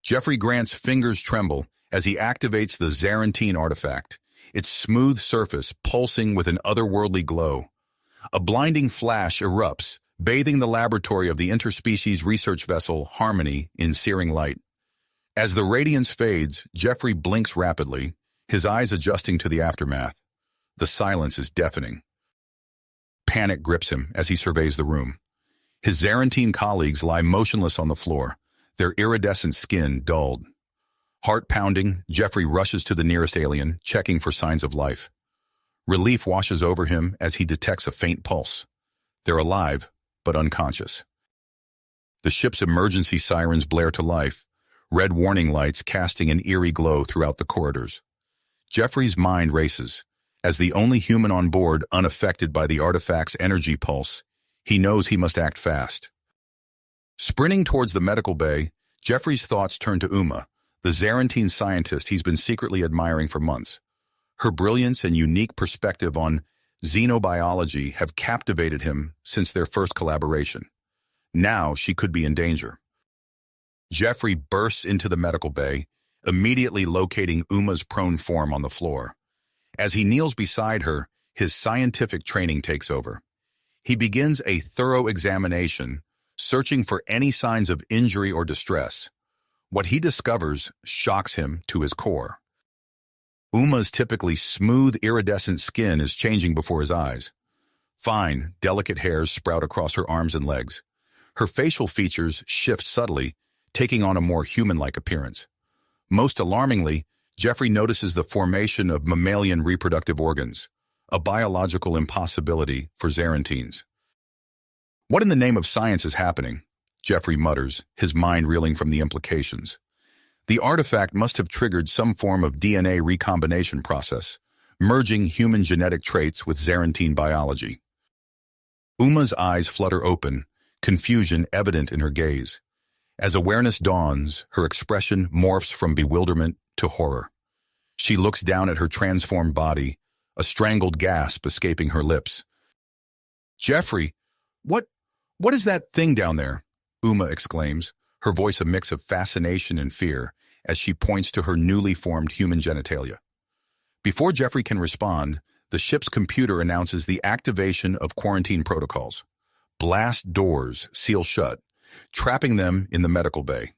Jeffrey Grant's fingers tremble as he activates the Zarantine artifact, its smooth surface pulsing with an otherworldly glow. A blinding flash erupts, bathing the laboratory of the interspecies research vessel Harmony in searing light. As the radiance fades, Jeffrey blinks rapidly, his eyes adjusting to the aftermath. The silence is deafening. Panic grips him as he surveys the room. His Zarantine colleagues lie motionless on the floor, their iridescent skin dulled. Heart pounding, Jeffrey rushes to the nearest alien, checking for signs of life. Relief washes over him as he detects a faint pulse. They're alive, but unconscious. The ship's emergency sirens blare to life, red warning lights casting an eerie glow throughout the corridors. Jeffrey's mind races. As the only human on board unaffected by the artifact's energy pulse, he knows he must act fast. Sprinting towards the medical bay, Jeffrey's thoughts turn to Uma, the Zarantine scientist he's been secretly admiring for months. Her brilliance and unique perspective on xenobiology have captivated him since their first collaboration. Now she could be in danger. Jeffrey bursts into the medical bay, immediately locating Uma's prone form on the floor. As he kneels beside her, his scientific training takes over. He begins a thorough examination, searching for any signs of injury or distress. What he discovers shocks him to his core. Uma's typically smooth, iridescent skin is changing before his eyes. Fine, delicate hairs sprout across her arms and legs. Her facial features shift subtly, taking on a more human-like appearance. Most alarmingly, Jeffrey notices the formation of mammalian reproductive organs, a biological impossibility for Zarantines. What in the name of science is happening? Jeffrey mutters, his mind reeling from the implications. The artifact must have triggered some form of DNA recombination process, merging human genetic traits with Zarantine biology. Uma's eyes flutter open, confusion evident in her gaze. As awareness dawns, her expression morphs from bewilderment to horror. She looks down at her transformed body, a strangled gasp escaping her lips. "Jeffrey, what is that thing down there?" Uma exclaims, her voice a mix of fascination and fear as she points to her newly formed human genitalia. Before Jeffrey can respond, the ship's computer announces the activation of quarantine protocols. Blast doors seal shut, trapping them in the medical bay.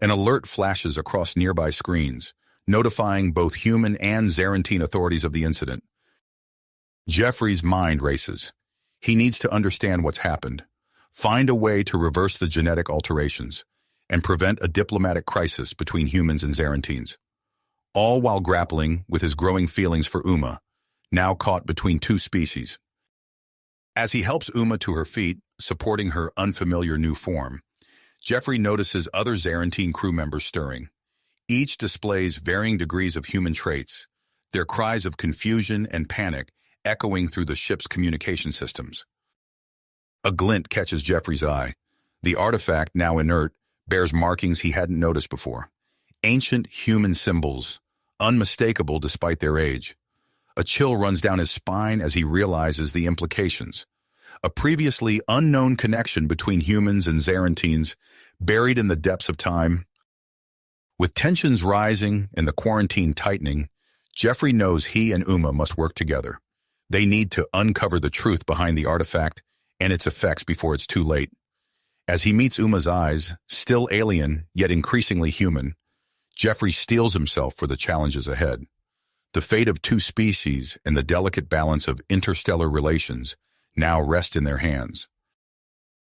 An alert flashes across nearby screens, notifying both human and Zarantine authorities of the incident. Jeffrey's mind races. He needs to understand what's happened, find a way to reverse the genetic alterations, and prevent a diplomatic crisis between humans and Zarantines. All while grappling with his growing feelings for Uma, now caught between two species. As he helps Uma to her feet, supporting her unfamiliar new form, Jeffrey notices other Zarantine crew members stirring. Each displays varying degrees of human traits, their cries of confusion and panic echoing through the ship's communication systems. A glint catches Jeffrey's eye. The artifact, now inert, bears markings he hadn't noticed before. Ancient human symbols, unmistakable despite their age. A chill runs down his spine as he realizes the implications. A previously unknown connection between humans and Zarantines, buried in the depths of time. With tensions rising and the quarantine tightening, Jeffrey knows he and Uma must work together. They need to uncover the truth behind the artifact and its effects before it's too late. As he meets Uma's eyes, still alien yet increasingly human, Jeffrey steels himself for the challenges ahead. The fate of two species and the delicate balance of interstellar relations now rest in their hands.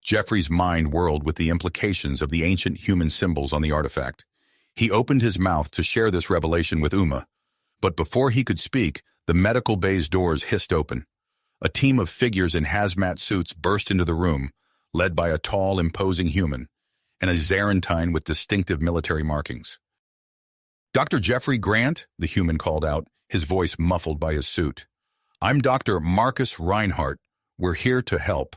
Jeffrey's mind whirled with the implications of the ancient human symbols on the artifact. He opened his mouth to share this revelation with Uma, but before he could speak, the medical bay's doors hissed open. A team of figures in hazmat suits burst into the room, led by a tall, imposing human, and a Zarantine with distinctive military markings. "Dr. Jeffrey Grant," the human called out, his voice muffled by his suit. "I'm Dr. Marcus Reinhardt. We're here to help."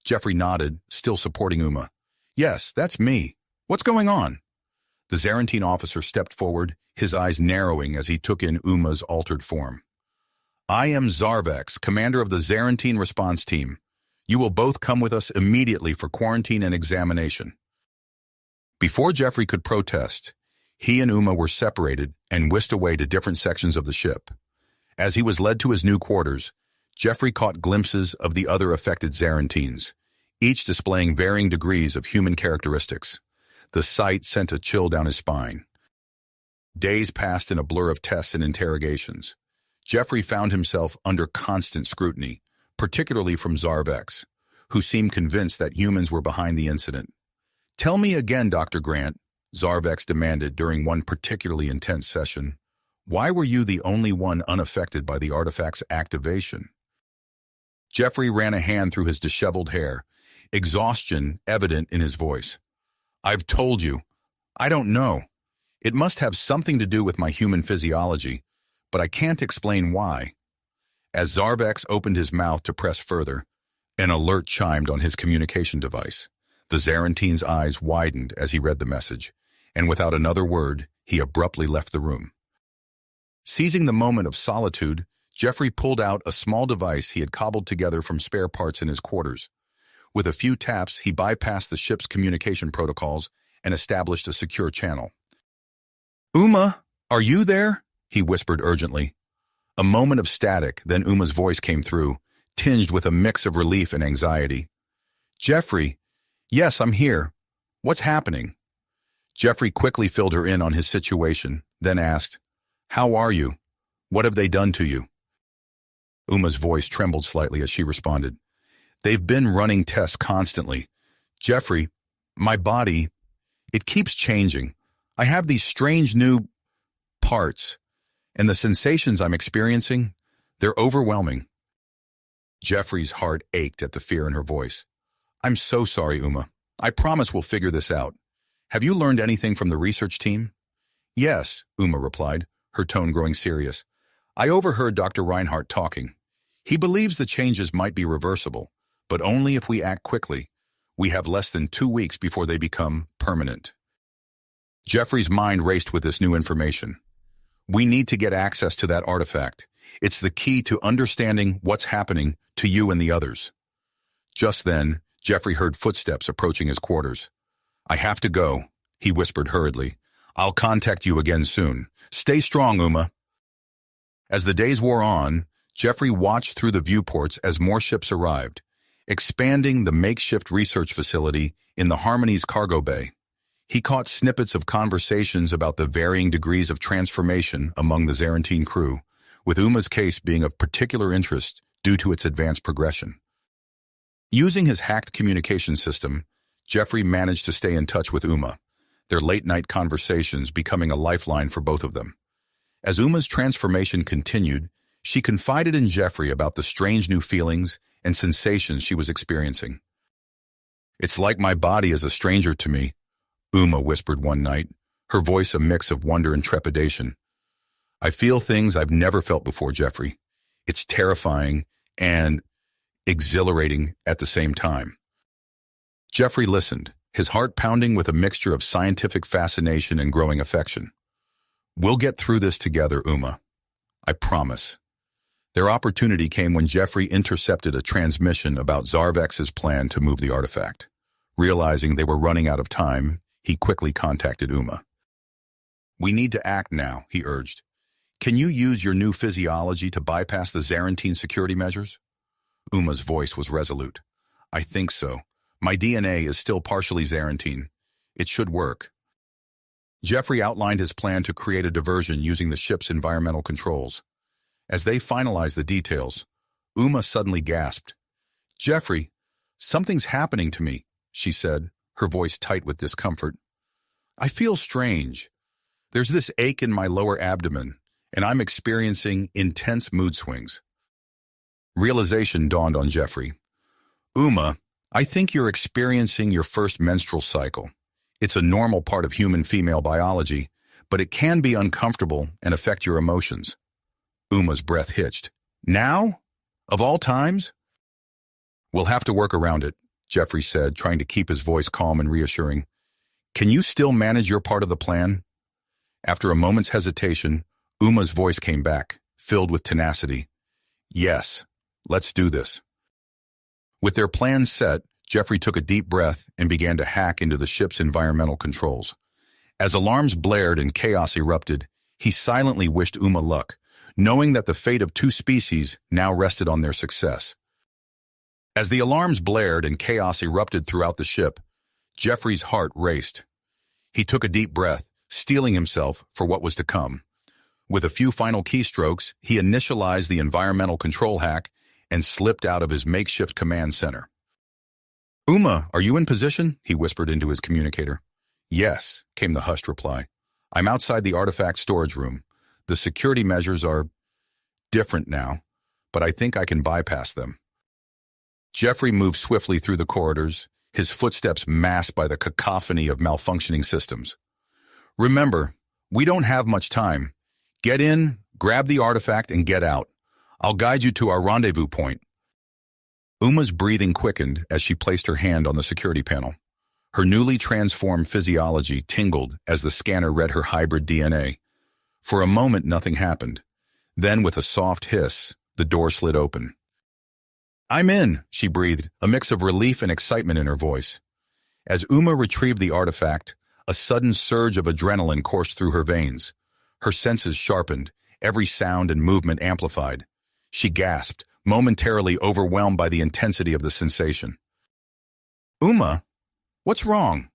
Jeffrey nodded, still supporting Uma. "Yes, that's me. What's going on?" The Zarantine officer stepped forward, his eyes narrowing as he took in Uma's altered form. "I am Zarvex, commander of the Zarantine response team. You will both come with us immediately for quarantine and examination." Before Jeffrey could protest, he and Uma were separated and whisked away to different sections of the ship. As he was led to his new quarters, Jeffrey caught glimpses of the other affected Zarantines, each displaying varying degrees of human characteristics. The sight sent a chill down his spine. Days passed in a blur of tests and interrogations. Jeffrey found himself under constant scrutiny, particularly from Zarvex, who seemed convinced that humans were behind the incident. "Tell me again, Dr. Grant," Zarvex demanded during one particularly intense session. "Why were you the only one unaffected by the artifact's activation?" Jeffrey ran a hand through his disheveled hair, exhaustion evident in his voice. "I've told you. I don't know. It must have something to do with my human physiology, but I can't explain why." As Zarvex opened his mouth to press further, an alert chimed on his communication device. The Zarantine's eyes widened as he read the message, and without another word, he abruptly left the room. Seizing the moment of solitude, Jeffrey pulled out a small device he had cobbled together from spare parts in his quarters. With a few taps, he bypassed the ship's communication protocols and established a secure channel. "Uma, are you there?" he whispered urgently. A moment of static, then Uma's voice came through, tinged with a mix of relief and anxiety. "Jeffrey, yes, I'm here. What's happening?" Jeffrey quickly filled her in on his situation, then asked, "How are you? What have they done to you?" Uma's voice trembled slightly as she responded, "They've been running tests constantly. Jeffrey, my body, it keeps changing. I have these strange new parts, and the sensations I'm experiencing, they're overwhelming." Jeffrey's heart ached at the fear in her voice. "I'm so sorry, Uma. I promise we'll figure this out. Have you learned anything from the research team?" "Yes," Uma replied, her tone growing serious. "I overheard Dr. Reinhardt talking. He believes the changes might be reversible, but only if we act quickly. We have less than 2 weeks before they become permanent." Jeffrey's mind raced with this new information. "We need to get access to that artifact. It's the key to understanding what's happening to you and the others." Just then, Jeffrey heard footsteps approaching his quarters. "I have to go," he whispered hurriedly. "I'll contact you again soon. Stay strong, Uma." As the days wore on, Jeffrey watched through the viewports as more ships arrived, expanding the makeshift research facility in the Harmony's cargo bay. He caught snippets of conversations about the varying degrees of transformation among the Zarantine crew, with Uma's case being of particular interest due to its advanced progression. Using his hacked communication system, Jeffrey managed to stay in touch with Uma, their late-night conversations becoming a lifeline for both of them. As Uma's transformation continued, she confided in Jeffrey about the strange new feelings and sensations she was experiencing. "It's like my body is a stranger to me," Uma whispered one night, her voice a mix of wonder and trepidation. "I feel things I've never felt before, Jeffrey. It's terrifying and exhilarating at the same time." Jeffrey listened, his heart pounding with a mixture of scientific fascination and growing affection. "We'll get through this together, Uma. I promise." Their opportunity came when Jeffrey intercepted a transmission about Zarvex's plan to move the artifact. Realizing they were running out of time, he quickly contacted Uma. "We need to act now," he urged. "Can you use your new physiology to bypass the Zarantine security measures?" Uma's voice was resolute. "I think so. My DNA is still partially Zarantine. It should work." Jeffrey outlined his plan to create a diversion using the ship's environmental controls. As they finalized the details, Uma suddenly gasped. "Jeffrey, something's happening to me," she said, her voice tight with discomfort. "I feel strange. There's this ache in my lower abdomen, and I'm experiencing intense mood swings." Realization dawned on Jeffrey. "Uma, I think you're experiencing your first menstrual cycle. It's a normal part of human female biology, but it can be uncomfortable and affect your emotions." Uma's breath hitched. "Now? Of all times?" "We'll have to work around it," Jeffrey said, trying to keep his voice calm and reassuring. "Can you still manage your part of the plan?" After a moment's hesitation, Uma's voice came back, filled with tenacity. "Yes, let's do this." With their plans set, Jeffrey took a deep breath and began to hack into the ship's environmental controls. As alarms blared and chaos erupted, he silently wished Uma luck, knowing that the fate of two species now rested on their success. As the alarms blared and chaos erupted throughout the ship, Jeffrey's heart raced. He took a deep breath, steeling himself for what was to come. With a few final keystrokes, he initialized the environmental control hack and slipped out of his makeshift command center. "Uma, are you in position?" he whispered into his communicator. "Yes," came the hushed reply. "I'm outside the artifact storage room. The security measures are different now, but I think I can bypass them." Jeffrey moved swiftly through the corridors, his footsteps masked by the cacophony of malfunctioning systems. "Remember, we don't have much time. Get in, grab the artifact, and get out. I'll guide you to our rendezvous point." Uma's breathing quickened as she placed her hand on the security panel. Her newly transformed physiology tingled as the scanner read her hybrid DNA. For a moment, nothing happened. Then, with a soft hiss, the door slid open. "I'm in," she breathed, a mix of relief and excitement in her voice. As Uma retrieved the artifact, a sudden surge of adrenaline coursed through her veins. Her senses sharpened, every sound and movement amplified. She gasped, momentarily overwhelmed by the intensity of the sensation. "Uma, what's wrong?"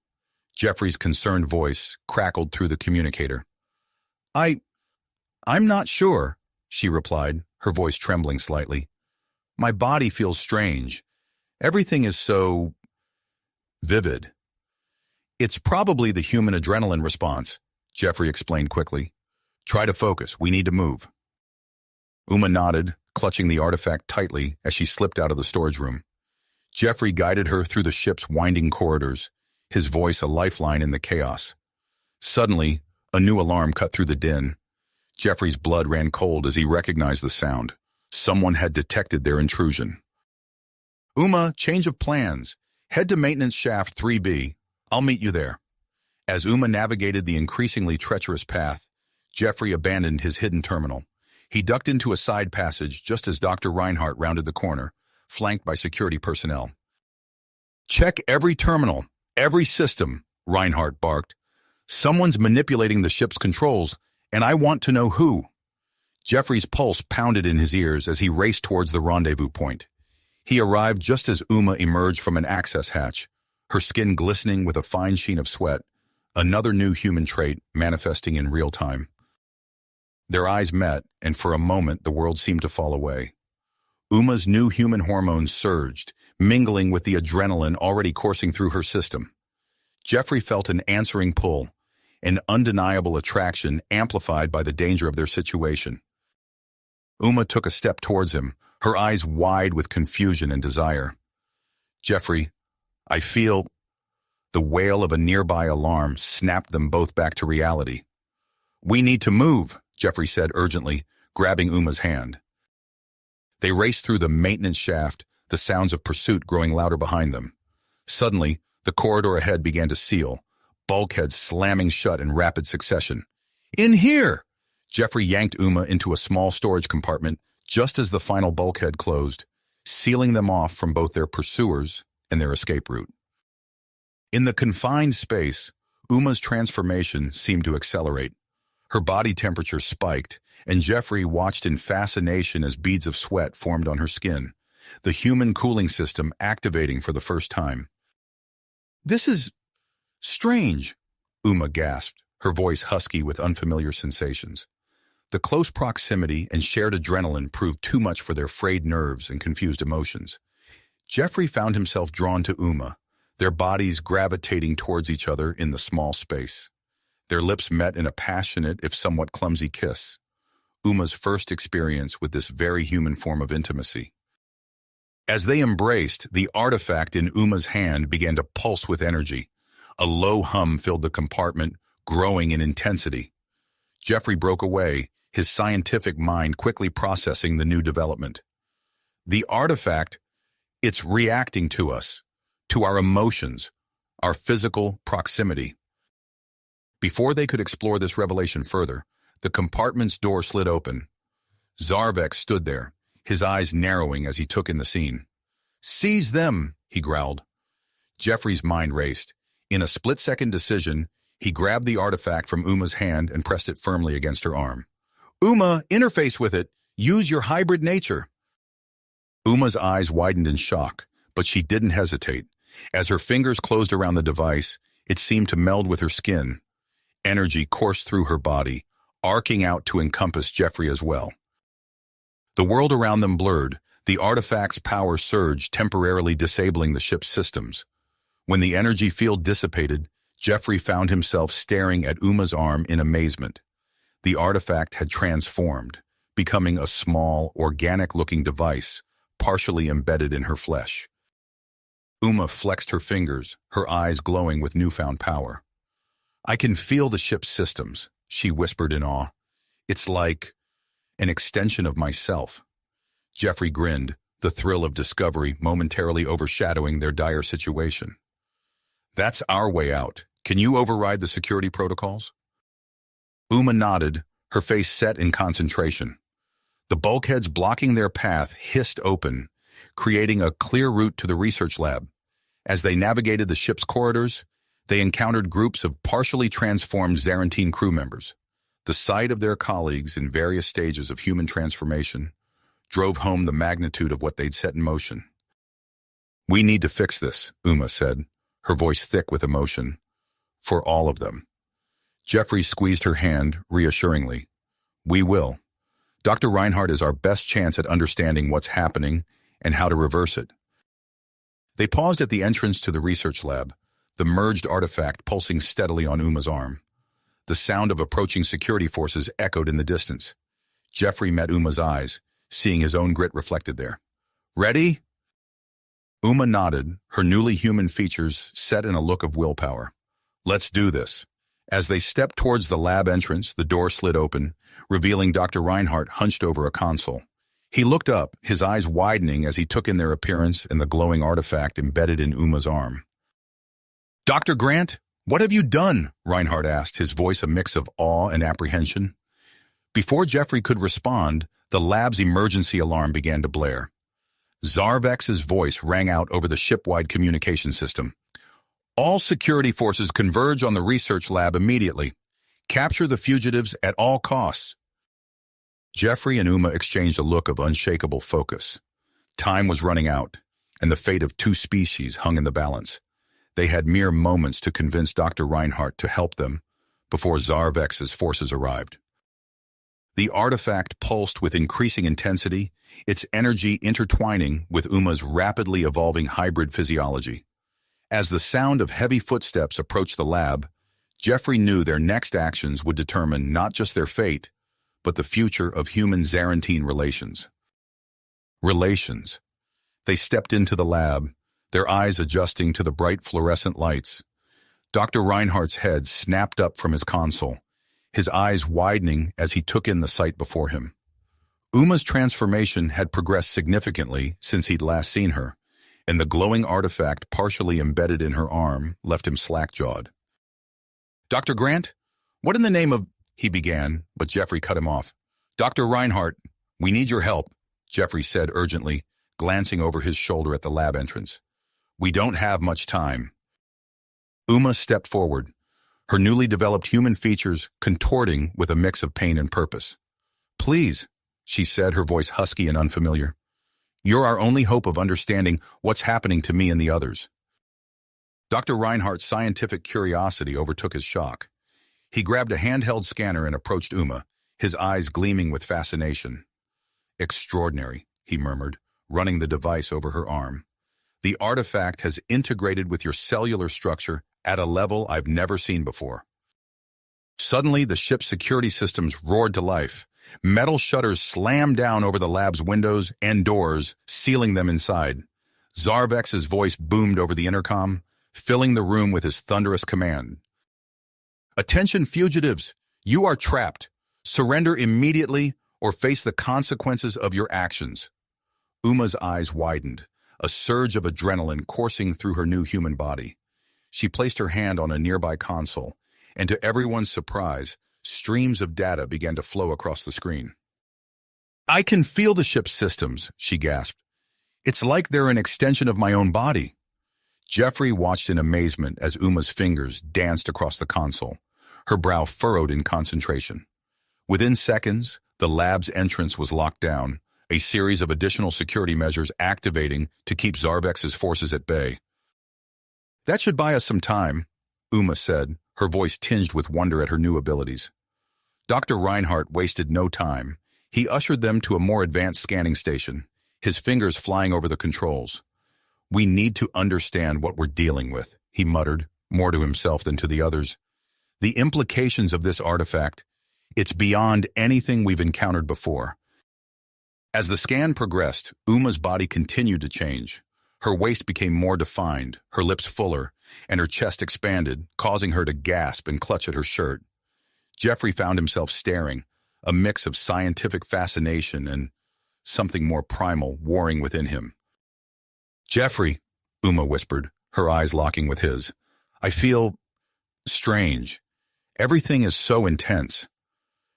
Jeffrey's concerned voice crackled through the communicator. I'm not sure," she replied, her voice trembling slightly. "My body feels strange. Everything is so vivid." "It's probably the human adrenaline response," Jeffrey explained quickly. "Try to focus. We need to move." Uma nodded, clutching the artifact tightly as she slipped out of the storage room. Jeffrey guided her through the ship's winding corridors, his voice a lifeline in the chaos. Suddenly, a new alarm cut through the din. Jeffrey's blood ran cold as he recognized the sound. Someone had detected their intrusion. "Uma, change of plans. Head to maintenance shaft 3B. I'll meet you there." As Uma navigated the increasingly treacherous path, Jeffrey abandoned his hidden terminal. He ducked into a side passage just as Dr. Reinhardt rounded the corner, flanked by security personnel. "Check every terminal, every system," Reinhardt barked. "Someone's manipulating the ship's controls, and I want to know who." Jeffrey's pulse pounded in his ears as he raced towards the rendezvous point. He arrived just as Uma emerged from an access hatch, her skin glistening with a fine sheen of sweat, another new human trait manifesting in real time. Their eyes met, and for a moment the world seemed to fall away. Uma's new human hormones surged, mingling with the adrenaline already coursing through her system. Jeffrey felt an answering pull, an undeniable attraction amplified by the danger of their situation. Uma took a step towards him, her eyes wide with confusion and desire. "Jeffrey, I feel—" The wail of a nearby alarm snapped them both back to reality. "We need to move," Jeffrey said urgently, grabbing Uma's hand. They raced through the maintenance shaft, the sounds of pursuit growing louder behind them. Suddenly, the corridor ahead began to seal, bulkheads slamming shut in rapid succession. "In here!" Jeffrey yanked Uma into a small storage compartment just as the final bulkhead closed, sealing them off from both their pursuers and their escape route. In the confined space, Uma's transformation seemed to accelerate. Her body temperature spiked, and Jeffrey watched in fascination as beads of sweat formed on her skin, the human cooling system activating for the first time. "This is strange," Uma gasped, her voice husky with unfamiliar sensations. The close proximity and shared adrenaline proved too much for their frayed nerves and confused emotions. Jeffrey found himself drawn to Uma, their bodies gravitating towards each other in the small space. Their lips met in a passionate, if somewhat clumsy kiss. Uma's first experience with this very human form of intimacy. As they embraced, the artifact in Uma's hand began to pulse with energy. A low hum filled the compartment, growing in intensity. Jeffrey broke away, his scientific mind quickly processing the new development. "The artifact, it's reacting to us, to our emotions, our physical proximity." Before they could explore this revelation further, the compartment's door slid open. Zarvek stood there, his eyes narrowing as he took in the scene. "Seize them," he growled. Jeffrey's mind raced. In a split-second decision, he grabbed the artifact from Uma's hand and pressed it firmly against her arm. Uma, interface with it. Use your hybrid nature. Uma's eyes widened in shock, but she didn't hesitate. As her fingers closed around the device, it seemed to meld with her skin. Energy coursed through her body, arcing out to encompass Jeffrey as well. The world around them blurred. The artifact's power surged, temporarily disabling the ship's systems. When the energy field dissipated, Jeffrey found himself staring at Uma's arm in amazement. The artifact had transformed, becoming a small, organic-looking device, partially embedded in her flesh. Uma flexed her fingers, her eyes glowing with newfound power. I can feel the ship's systems, she whispered in awe. It's like an extension of myself. Jeffrey grinned, the thrill of discovery momentarily overshadowing their dire situation. That's our way out. Can you override the security protocols? Uma nodded, her face set in concentration. The bulkheads blocking their path hissed open, creating a clear route to the research lab. As they navigated the ship's corridors, they encountered groups of partially transformed Zarantine crew members. The sight of their colleagues in various stages of human transformation drove home the magnitude of what they'd set in motion. We need to fix this, Uma said, her voice thick with emotion. For all of them. Jeffrey squeezed her hand reassuringly. We will. Dr. Reinhardt is our best chance at understanding what's happening and how to reverse it. They paused at the entrance to the research lab, the merged artifact pulsing steadily on Uma's arm. The sound of approaching security forces echoed in the distance. Jeffrey met Uma's eyes, seeing his own grit reflected there. Ready? Uma nodded, her newly human features set in a look of willpower. Let's do this. As they stepped towards the lab entrance, the door slid open, revealing Dr. Reinhardt hunched over a console. He looked up, his eyes widening as he took in their appearance and the glowing artifact embedded in Uma's arm. Dr. Grant, what have you done? Reinhardt asked, his voice a mix of awe and apprehension. Before Jeffrey could respond, the lab's emergency alarm began to blare. Zarvex's voice rang out over the ship-wide communication system. All security forces converge on the research lab immediately. Capture the fugitives at all costs. Jeffrey and Uma exchanged a look of unshakable focus. Time was running out, and the fate of two species hung in the balance. They had mere moments to convince Dr. Reinhardt to help them before Zarvex's forces arrived. The artifact pulsed with increasing intensity, its energy intertwining with Uma's rapidly evolving hybrid physiology. As the sound of heavy footsteps approached the lab, Jeffrey knew their next actions would determine not just their fate, but the future of human-Zarantine relations. Relations. They stepped into the lab, their eyes adjusting to the bright fluorescent lights. Dr. Reinhardt's head snapped up from his console, his eyes widening as he took in the sight before him. Uma's transformation had progressed significantly since he'd last seen her, and the glowing artifact partially embedded in her arm left him slack-jawed. Dr. Grant, what in the name of... he began, but Jeffrey cut him off. Dr. Reinhardt, we need your help, Jeffrey said urgently, glancing over his shoulder at the lab entrance. We don't have much time. Uma stepped forward, her newly developed human features contorting with a mix of pain and purpose. Please, she said, her voice husky and unfamiliar. You're our only hope of understanding what's happening to me and the others. Dr. Reinhardt's scientific curiosity overtook his shock. He grabbed a handheld scanner and approached Uma, his eyes gleaming with fascination. Extraordinary, he murmured, running the device over her arm. The artifact has integrated with your cellular structure at a level I've never seen before. Suddenly, the ship's security systems roared to life. Metal shutters slammed down over the lab's windows and doors, sealing them inside. Zarvex's voice boomed over the intercom, filling the room with his thunderous command. Attention fugitives, you are trapped. Surrender immediately or face the consequences of your actions. Uma's eyes widened, a surge of adrenaline coursing through her new human body. She placed her hand on a nearby console, and to everyone's surprise, streams of data began to flow across the screen. I can feel the ship's systems, she gasped. It's like they're an extension of my own body. Jeffrey watched in amazement as Uma's fingers danced across the console, her brow furrowed in concentration. Within seconds, the lab's entrance was locked down, a series of additional security measures activating to keep Zarvex's forces at bay. "That should buy us some time," Uma said, her voice tinged with wonder at her new abilities. Dr. Reinhardt wasted no time. He ushered them to a more advanced scanning station, his fingers flying over the controls. "We need to understand what we're dealing with," he muttered, more to himself than to the others. "The implications of this artifact, it's beyond anything we've encountered before." As the scan progressed, Uma's body continued to change. Her waist became more defined, her lips fuller, and her chest expanded, causing her to gasp and clutch at her shirt. Jeffrey found himself staring, a mix of scientific fascination and something more primal warring within him. "Jeffrey," Uma whispered, her eyes locking with his, "I feel strange. Everything is so intense."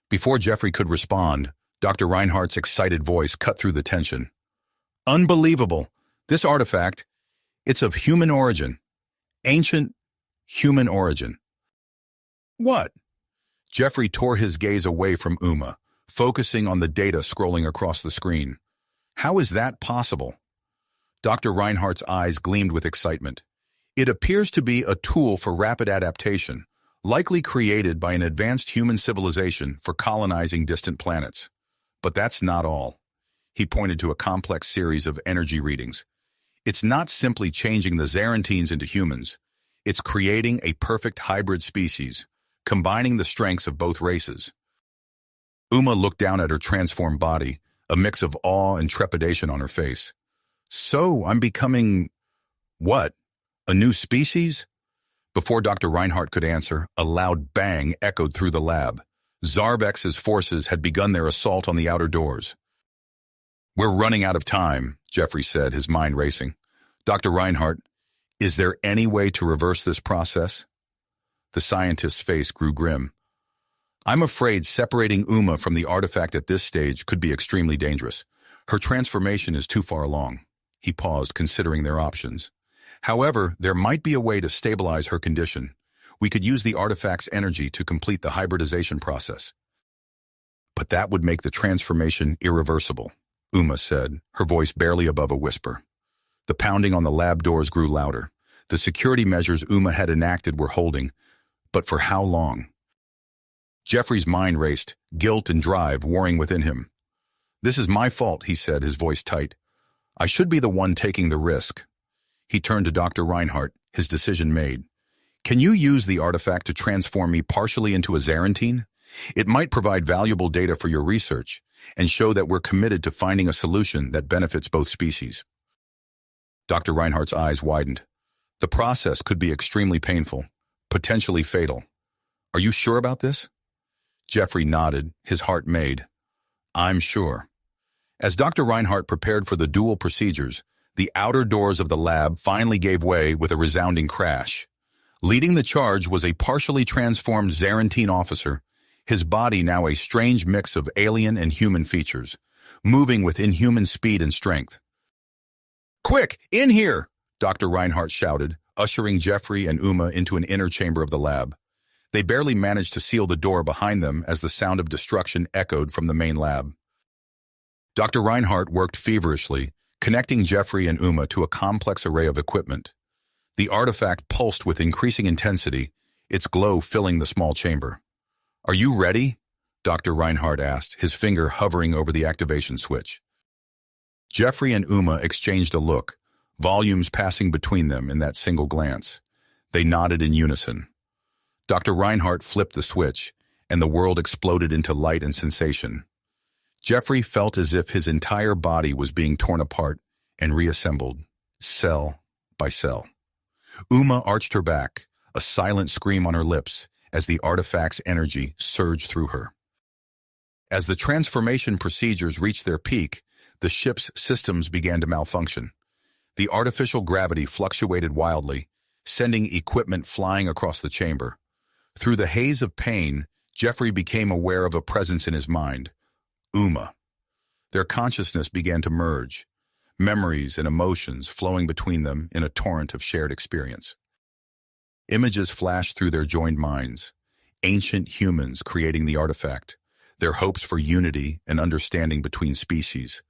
Before Jeffrey could respond, Dr. Reinhardt's excited voice cut through the tension. "Unbelievable! This artifact, it's of human origin. Ancient human origin." "What?" Jeffrey tore his gaze away from Uma, focusing on the data scrolling across the screen. "How is that possible?" Dr. Reinhardt's eyes gleamed with excitement. "It appears to be a tool for rapid adaptation, likely created by an advanced human civilization for colonizing distant planets. But that's not all." He pointed to a complex series of energy readings. "It's not simply changing the Zarantines into humans. It's creating a perfect hybrid species, combining the strengths of both races." Uma looked down at her transformed body, a mix of awe and trepidation on her face. "So I'm becoming, what, a new species?" Before Dr. Reinhardt could answer, a loud bang echoed through the lab. Zarvex's forces had begun their assault on the outer doors. "We're running out of time," Jeffrey said, his mind racing. "Dr. Reinhardt, is there any way to reverse this process?" The scientist's face grew grim. "I'm afraid separating Uma from the artifact at this stage could be extremely dangerous. Her transformation is too far along." He paused, considering their options. "However, there might be a way to stabilize her condition. We could use the artifact's energy to complete the hybridization process." "But that would make the transformation irreversible," Uma said, her voice barely above a whisper. The pounding on the lab doors grew louder. The security measures Uma had enacted were holding, but for how long? Jeffrey's mind raced, guilt and drive warring within him. "This is my fault," he said, his voice tight. "I should be the one taking the risk." He turned to Dr. Reinhardt, his decision made. "Can you use the artifact to transform me partially into a Zarantine? It might provide valuable data for your research and show that we're committed to finding a solution that benefits both species." Dr. Reinhardt's eyes widened. "The process could be extremely painful, potentially fatal. Are you sure about this?" Jeffrey nodded, his heart made. "I'm sure." As Dr. Reinhardt prepared for the dual procedures, the outer doors of the lab finally gave way with a resounding crash. Leading the charge was a partially transformed Zarantine officer, his body now a strange mix of alien and human features, moving with inhuman speed and strength. "Quick, in here!" Dr. Reinhardt shouted, ushering Jeffrey and Uma into an inner chamber of the lab. They barely managed to seal the door behind them as the sound of destruction echoed from the main lab. Dr. Reinhardt worked feverishly, connecting Jeffrey and Uma to a complex array of equipment. The artifact pulsed with increasing intensity, its glow filling the small chamber. "Are you ready?" Dr. Reinhardt asked, his finger hovering over the activation switch. Jeffrey and Uma exchanged a look, volumes passing between them in that single glance. They nodded in unison. Dr. Reinhardt flipped the switch, and the world exploded into light and sensation. Jeffrey felt as if his entire body was being torn apart and reassembled, cell by cell. Uma arched her back, a silent scream on her lips, as the artifact's energy surged through her. As the transformation procedures reached their peak, the ship's systems began to malfunction. The artificial gravity fluctuated wildly, sending equipment flying across the chamber. Through the haze of pain, Jeffrey became aware of a presence in his mind. Uma. Their consciousness began to merge. memories and emotions flowing between them in a torrent of shared experience. Images flashed through their joined minds, ancient humans creating the artifact, their hopes for unity and understanding between species,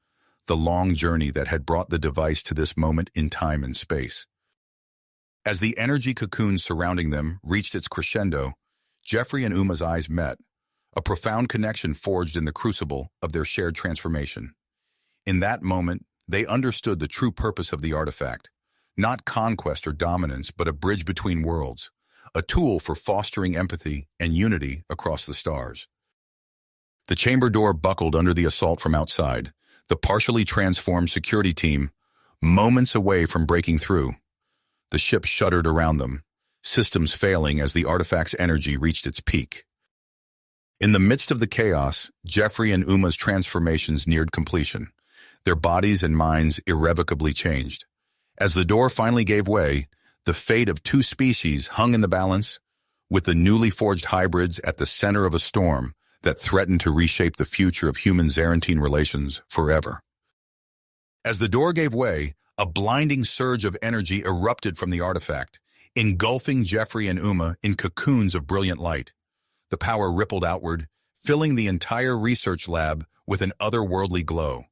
the long journey that had brought the device to this moment in time and space. As the energy cocoon surrounding them reached its crescendo, Jeffrey and Uma's eyes met, a profound connection forged in the crucible of their shared transformation. In that moment, they understood the true purpose of the artifact, not conquest or dominance, but a bridge between worlds, a tool for fostering empathy and unity across the stars. The chamber door buckled under the assault from outside, the partially transformed security team moments away from breaking through. The ship shuddered around them, systems failing as the artifact's energy reached its peak. In the midst of the chaos, Jeffrey and Uma's transformations neared completion, their bodies and minds irrevocably changed. As the door finally gave way, the fate of two species hung in the balance, with the newly forged hybrids at the center of a storm that threatened to reshape the future of human-Zarantine relations forever. As the door gave way, a blinding surge of energy erupted from the artifact, engulfing Jeffrey and Uma in cocoons of brilliant light. The power rippled outward, filling the entire research lab with an otherworldly glow.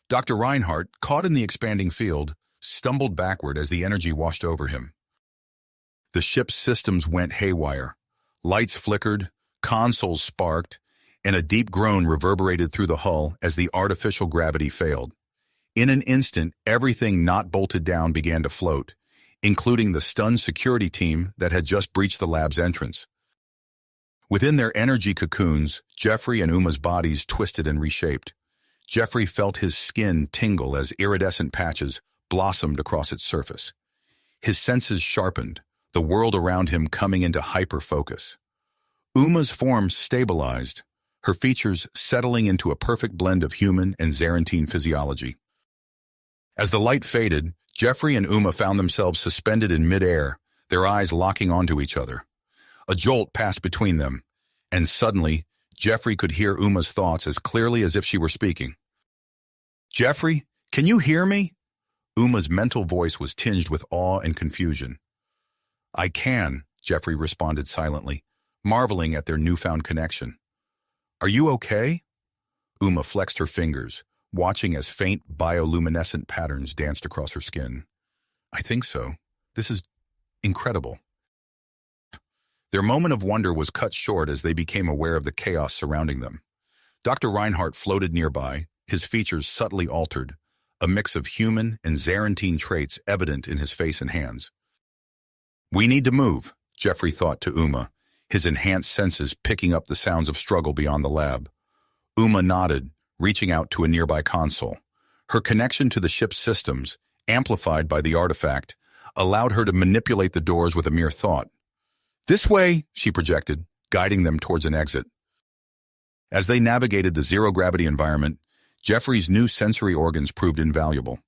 Dr. Reinhardt, caught in the expanding field, stumbled backward as the energy washed over him. The ship's systems went haywire. Lights flickered, consoles sparked, and a deep groan reverberated through the hull as the artificial gravity failed. In an instant, everything not bolted down began to float, including the stunned security team that had just breached the lab's entrance. Within their energy cocoons, Jeffrey and Uma's bodies twisted and reshaped. Jeffrey felt his skin tingle as iridescent patches blossomed across its surface. His senses sharpened, the world around him coming into hyper-focus. Uma's form stabilized, her features settling into a perfect blend of human and Zarantine physiology. As the light faded, Jeffrey and Uma found themselves suspended in midair, their eyes locking onto each other. A jolt passed between them, and suddenly, Jeffrey could hear Uma's thoughts as clearly as if she were speaking. "Jeffrey, can you hear me?" Uma's mental voice was tinged with awe and confusion. "I can," Jeffrey responded silently, marveling at their newfound connection. "Are you okay?" Uma flexed her fingers, watching as faint bioluminescent patterns danced across her skin. "I think so. This is incredible." Their moment of wonder was cut short as they became aware of the chaos surrounding them. Dr. Reinhardt floated nearby, his features subtly altered, a mix of human and Zarantine traits evident in his face and hands. "We need to move," Jeffrey thought to Uma, his enhanced senses picking up the sounds of struggle beyond the lab. Uma nodded, reaching out to a nearby console. Her connection to the ship's systems, amplified by the artifact, allowed her to manipulate the doors with a mere thought. "This way," she projected, guiding them towards an exit. As they navigated the zero-gravity environment, Jeffrey's new sensory organs proved invaluable.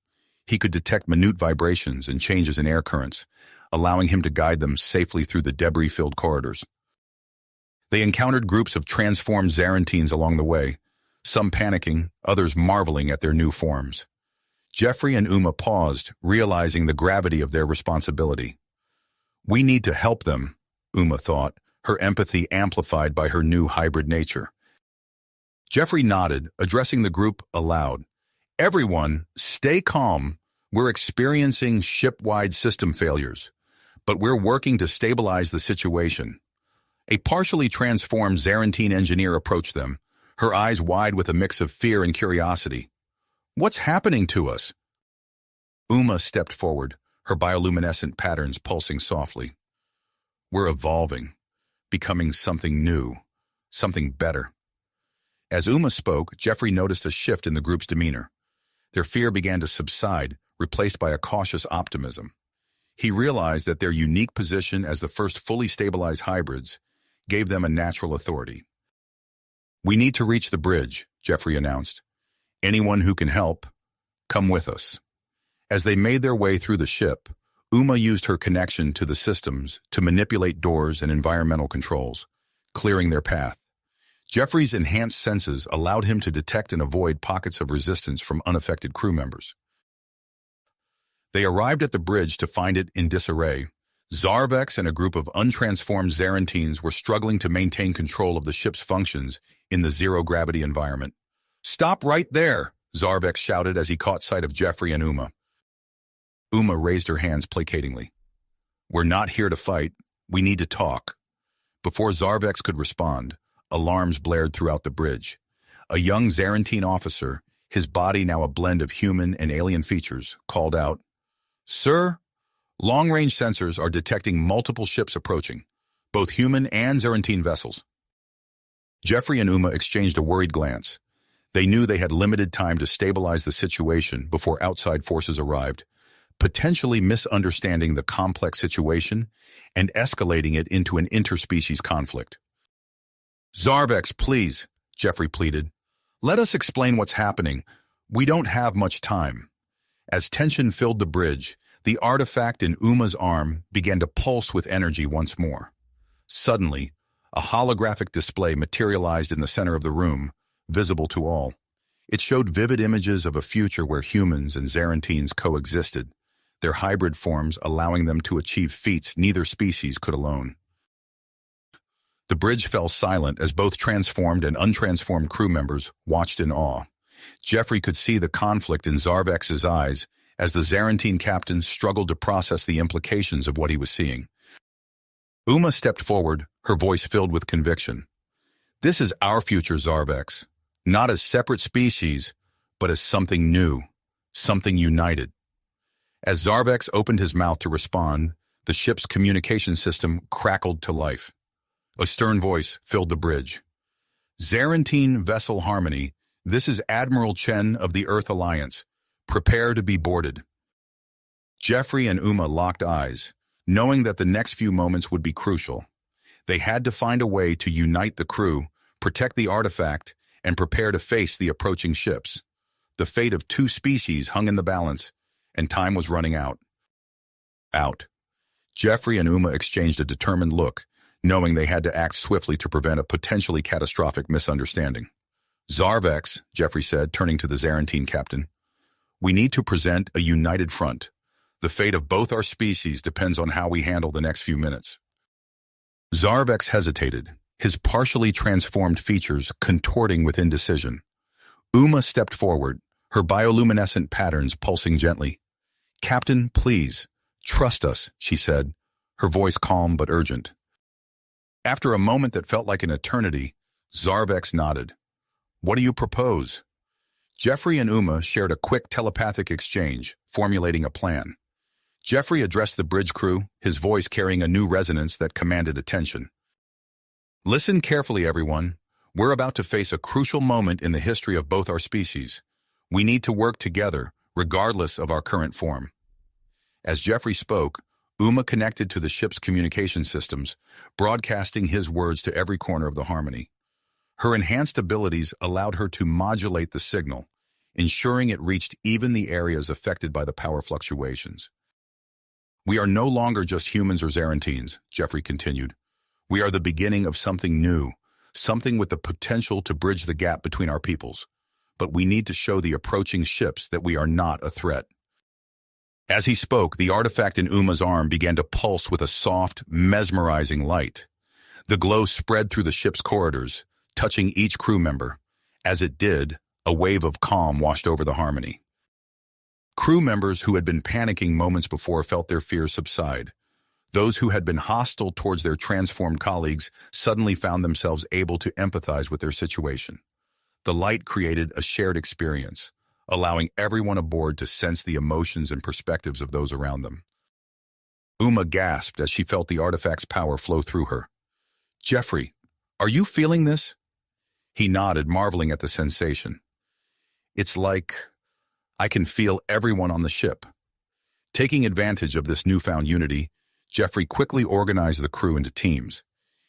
He could detect minute vibrations and changes in air currents, allowing him to guide them safely through the debris-filled corridors. They encountered groups of transformed Zarantines along the way, some panicking, others marveling at their new forms. Jeffrey and Uma paused, realizing the gravity of their responsibility. "We need to help them," Uma thought, her empathy amplified by her new hybrid nature. Jeffrey nodded, addressing the group aloud. "Everyone, stay calm. We're experiencing ship-wide system failures, but we're working to stabilize the situation." A partially transformed Zarantine engineer approached them, her eyes wide with a mix of fear and curiosity. "What's happening to us?" Uma stepped forward, her bioluminescent patterns pulsing softly. "We're evolving, becoming something new, something better." As Uma spoke, Jeffrey noticed a shift in the group's demeanor. Their fear began to subside, replaced by a cautious optimism. He realized that their unique position as the first fully stabilized hybrids gave them a natural authority. "We need to reach the bridge," Jeffrey announced. "Anyone who can help, come with us." As they made their way through the ship, Uma used her connection to the systems to manipulate doors and environmental controls, clearing their path. Jeffrey's enhanced senses allowed him to detect and avoid pockets of resistance from unaffected crew members. They arrived at the bridge to find it in disarray. Zarvex and a group of untransformed Zarantines were struggling to maintain control of the ship's functions in the zero-gravity environment. "Stop right there!" Zarvex shouted as he caught sight of Jeffrey and Uma. Uma raised her hands placatingly. "We're not here to fight. We need to talk." Before Zarvex could respond, alarms blared throughout the bridge. A young Zarantine officer, his body now a blend of human and alien features, called out, "Sir, long-range sensors are detecting multiple ships approaching, both human and Zarantine vessels." Jeffrey and Uma exchanged a worried glance. They knew they had limited time to stabilize the situation before outside forces arrived, potentially misunderstanding the complex situation and escalating it into an interspecies conflict. "Zarvex, please," Jeffrey pleaded. "Let us explain what's happening. We don't have much time." As tension filled the bridge, the artifact in Uma's arm began to pulse with energy once more. Suddenly, a holographic display materialized in the center of the room, visible to all. It showed vivid images of a future where humans and Zarantines coexisted, their hybrid forms allowing them to achieve feats neither species could alone. The bridge fell silent as both transformed and untransformed crew members watched in awe. Jeffrey could see the conflict in Zarvex's eyes as the Zarantine captain struggled to process the implications of what he was seeing. Uma stepped forward, her voice filled with conviction. "This is our future, Zarvex. Not as separate species, but as something new, something united." As Zarvex opened his mouth to respond, the ship's communication system crackled to life. A stern voice filled the bridge. "Zarantine Vessel Harmony, this is Admiral Chen of the Earth Alliance. Prepare to be boarded." Jeffrey and Uma locked eyes, knowing that the next few moments would be crucial. They had to find a way to unite the crew, protect the artifact, and prepare to face the approaching ships. The fate of two species hung in the balance, and time was running out. Jeffrey and Uma exchanged a determined look, knowing they had to act swiftly to prevent a potentially catastrophic misunderstanding. "Zarvex," Jeffrey said, turning to the Zarantine captain, "we need to present a united front. The fate of both our species depends on how we handle the next few minutes." Zarvex hesitated, his partially transformed features contorting with indecision. Uma stepped forward, her bioluminescent patterns pulsing gently. "Captain, please, trust us," she said, her voice calm but urgent. After a moment that felt like an eternity, Zarvex nodded. "What do you propose?" Jeffrey and Uma shared a quick telepathic exchange, formulating a plan. Jeffrey addressed the bridge crew, his voice carrying a new resonance that commanded attention. "Listen carefully, everyone. We're about to face a crucial moment in the history of both our species. We need to work together, regardless of our current form." As Jeffrey spoke, Uma connected to the ship's communication systems, broadcasting his words to every corner of the Harmony. Her enhanced abilities allowed her to modulate the signal, ensuring it reached even the areas affected by the power fluctuations. "We are no longer just humans or Zarantines," Jeffrey continued. "We are the beginning of something new, something with the potential to bridge the gap between our peoples. But we need to show the approaching ships that we are not a threat." As he spoke, the artifact in Uma's arm began to pulse with a soft, mesmerizing light. The glow spread through the ship's corridors, touching each crew member. As it did, a wave of calm washed over the Harmony. Crew members who had been panicking moments before felt their fears subside. Those who had been hostile towards their transformed colleagues suddenly found themselves able to empathize with their situation. The light created a shared experience, allowing everyone aboard to sense the emotions and perspectives of those around them. Uma gasped as she felt the artifact's power flow through her. "Jeffrey, are you feeling this?" He nodded, marveling at the sensation. "It's like I can feel everyone on the ship." Taking advantage of this newfound unity, Jeffrey quickly organized the crew into teams.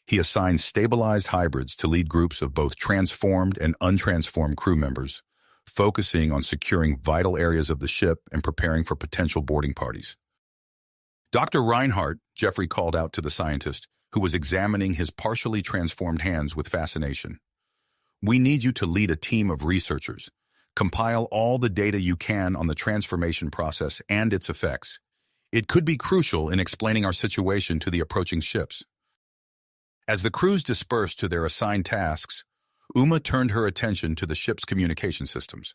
He assigned stabilized hybrids to lead groups of both transformed and untransformed crew members, focusing on securing vital areas of the ship and preparing for potential boarding parties. "Dr. Reinhardt," Jeffrey called out to the scientist, who was examining his partially transformed hands with fascination. "We need you to lead a team of researchers. Compile all the data you can on the transformation process and its effects. It could be crucial in explaining our situation to the approaching ships. As the crews dispersed to their assigned tasks, Uma turned her attention to the ship's communication systems.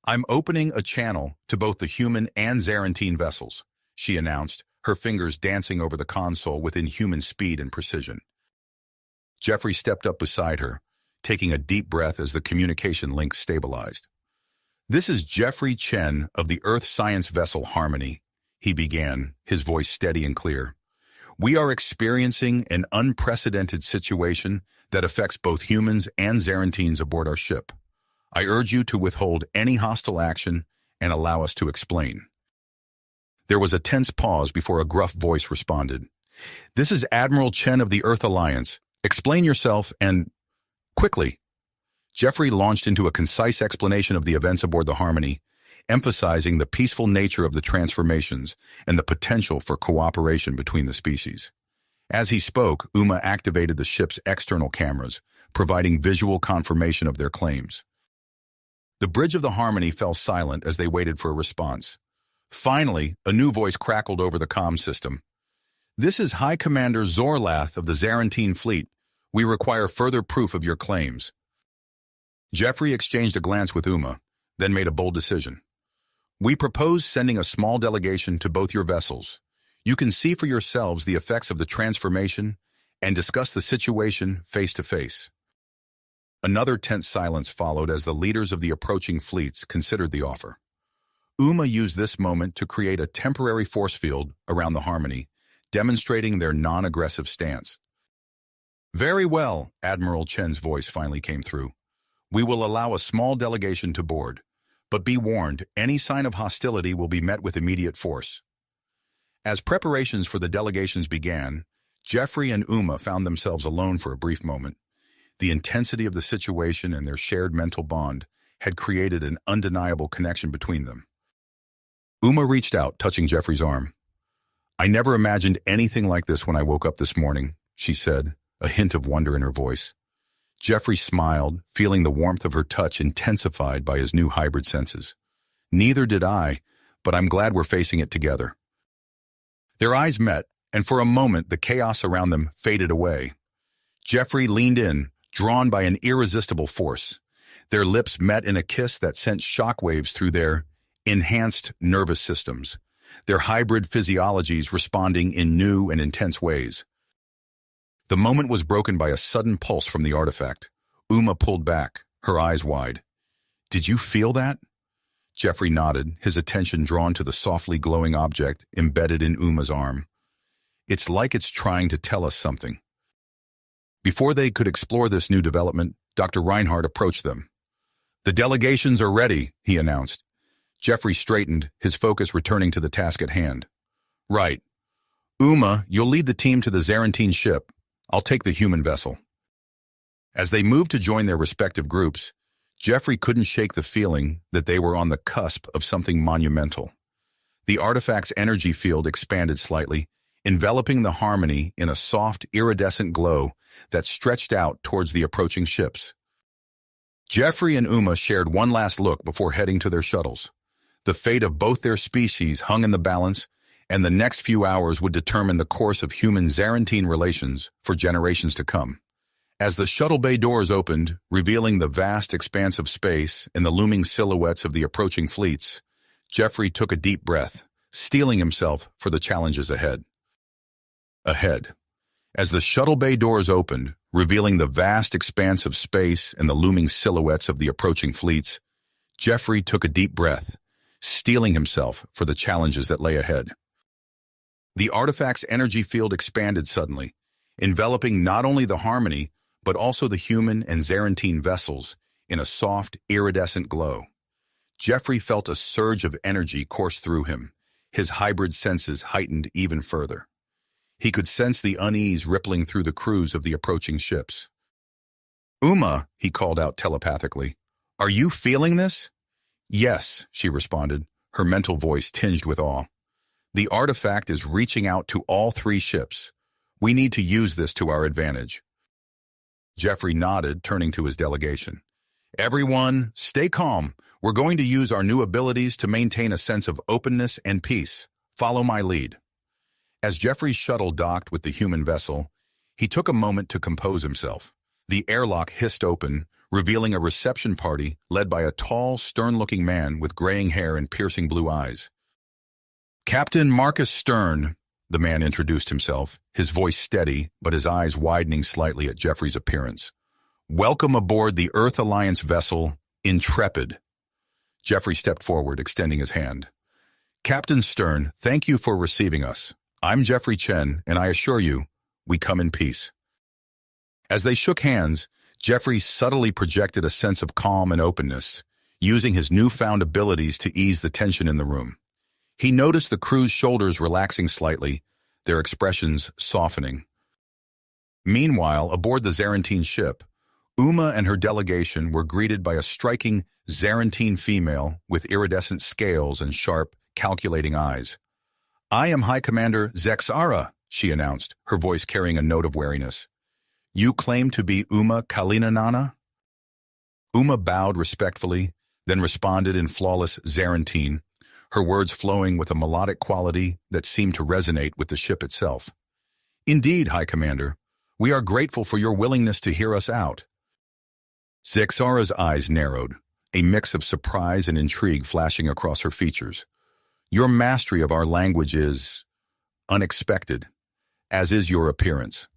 "I'm opening a channel to both the human and Zarantine vessels," she announced, her fingers dancing over the console with inhuman speed and precision. Jeffrey stepped up beside her, taking a deep breath as the communication link stabilized. "This is Jeffrey Chen of the Earth Science vessel Harmony," he began, his voice steady and clear. "We are experiencing an unprecedented situation that affects both humans and Zarantines aboard our ship. I urge you to withhold any hostile action and allow us to explain." There was a tense pause before a gruff voice responded. "This is Admiral Chen of the Earth Alliance. Explain yourself and quickly." Jeffrey launched into a concise explanation of the events aboard the Harmony, emphasizing the peaceful nature of the transformations and the potential for cooperation between the species. As he spoke, Uma activated the ship's external cameras, providing visual confirmation of their claims. The bridge of the Harmony fell silent as they waited for a response. Finally, a new voice crackled over the comm system. "This is High Commander Zorlath of the Zarantine Fleet. We require further proof of your claims." Jeffrey exchanged a glance with Uma, then made a bold decision. "We propose sending a small delegation to both your vessels. You can see for yourselves the effects of the transformation and discuss the situation face to face." Another tense silence followed as the leaders of the approaching fleets considered the offer. Uma used this moment to create a temporary force field around the Harmony, demonstrating their non-aggressive stance. "Very well," Admiral Chen's voice finally came through. "We will allow a small delegation to board, but be warned, any sign of hostility will be met with immediate force." As preparations for the delegations began, Jeffrey and Uma found themselves alone for a brief moment. The intensity of the situation and their shared mental bond had created an undeniable connection between them. Uma reached out, touching Jeffrey's arm. "I never imagined anything like this when I woke up this morning," she said, a hint of wonder in her voice. Jeffrey smiled, feeling the warmth of her touch intensified by his new hybrid senses. "Neither did I, but I'm glad we're facing it together." Their eyes met, and for a moment the chaos around them faded away. Jeffrey leaned in, drawn by an irresistible force. Their lips met in a kiss that sent shockwaves through their enhanced nervous systems, their hybrid physiologies responding in new and intense ways. The moment was broken by a sudden pulse from the artifact. Uma pulled back, her eyes wide. "Did you feel that?" Jeffrey nodded, his attention drawn to the softly glowing object embedded in Uma's arm. "It's like it's trying to tell us something." Before they could explore this new development, Dr. Reinhardt approached them. "The delegations are ready," he announced. Jeffrey straightened, his focus returning to the task at hand. "Right. Uma, you'll lead the team to the Zarantine ship. I'll take the human vessel." As they moved to join their respective groups, Jeffrey couldn't shake the feeling that they were on the cusp of something monumental. The artifact's energy field expanded slightly, enveloping the Harmony in a soft, iridescent glow that stretched out towards the approaching ships. Jeffrey and Uma shared one last look before heading to their shuttles. The fate of both their species hung in the balance, and the next few hours would determine the course of human-Zarantine relations for generations to come. As the shuttle bay doors opened, revealing the vast expanse of space and the looming silhouettes of the approaching fleets, Jeffrey took a deep breath, steeling himself for the challenges ahead. As the shuttle bay doors opened, revealing the vast expanse of space and the looming silhouettes of the approaching fleets, Jeffrey took a deep breath, steeling himself for the challenges that lay ahead. The artifact's energy field expanded suddenly, enveloping not only the Harmony, but also the human and Zarantine vessels in a soft, iridescent glow. Jeffrey felt a surge of energy course through him, his hybrid senses heightened even further. He could sense the unease rippling through the crews of the approaching ships. "Uma," he called out telepathically, "are you feeling this?" "Yes," she responded, her mental voice tinged with awe. "The artifact is reaching out to all three ships. We need to use this to our advantage." Jeffrey nodded, turning to his delegation. "Everyone, stay calm. We're going to use our new abilities to maintain a sense of openness and peace. Follow my lead. As Jeffrey's shuttle docked with the human vessel, he took a moment to compose himself. The airlock hissed open, revealing a reception party led by a tall, stern-looking man with graying hair and piercing blue eyes. Captain Marcus Stern, the man introduced himself, his voice steady but his eyes widening slightly at Jeffrey's appearance. Welcome aboard the Earth Alliance vessel, Intrepid. Jeffrey stepped forward, extending his hand. Captain Stern, thank you for receiving us. I'm Jeffrey Chen, and I assure you, we come in peace. As they shook hands, Jeffrey subtly projected a sense of calm and openness, using his newfound abilities to ease the tension in the room. He noticed the crew's shoulders relaxing slightly, their expressions softening. Meanwhile, aboard the Zarantine ship, Uma and her delegation were greeted by a striking Zarantine female with iridescent scales and sharp, calculating eyes. I am High Commander Zexara, she announced, her voice carrying a note of wariness. You claim to be Uma Kalinanana? Uma bowed respectfully, then responded in flawless Zarantine, her words flowing with a melodic quality that seemed to resonate with the ship itself. Indeed, High Commander, we are grateful for your willingness to hear us out. Zexara's eyes narrowed, a mix of surprise and intrigue flashing across her features. Your mastery of our language is unexpected, as is your appearance.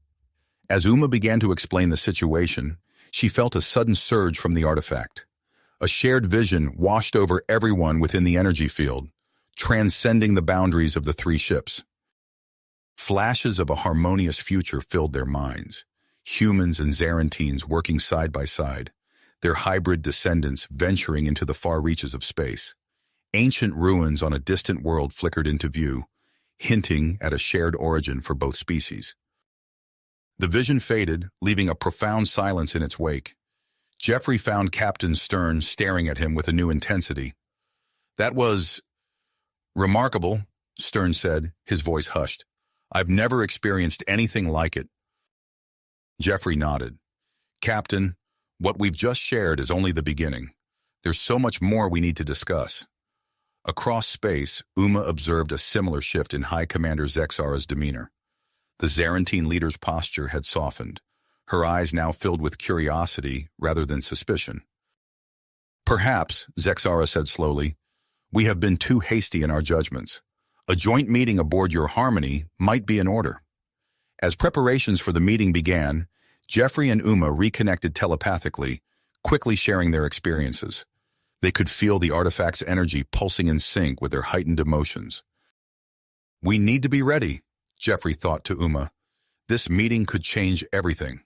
As Uma began to explain the situation, she felt a sudden surge from the artifact. A shared vision washed over everyone within the energy field, transcending the boundaries of the three ships. Flashes of a harmonious future filled their minds, humans and Zarantines working side by side, their hybrid descendants venturing into the far reaches of space. Ancient ruins on a distant world flickered into view, hinting at a shared origin for both species. The vision faded, leaving a profound silence in its wake. Jeffrey found Captain Stern staring at him with a new intensity. That was remarkable, Stern said, his voice hushed. I've never experienced anything like it. Jeffrey nodded. Captain, what we've just shared is only the beginning. There's so much more we need to discuss. Across space, Uma observed a similar shift in High Commander Zexara's demeanor. The Zarantine leader's posture had softened, her eyes now filled with curiosity rather than suspicion. Perhaps, Zexara said slowly, we have been too hasty in our judgments. A joint meeting aboard your Harmony might be in order. As preparations for the meeting began, Jeffrey and Uma reconnected telepathically, quickly sharing their experiences. They could feel the artifact's energy pulsing in sync with their heightened emotions. We need to be ready, Jeffrey thought to Uma. This meeting could change everything.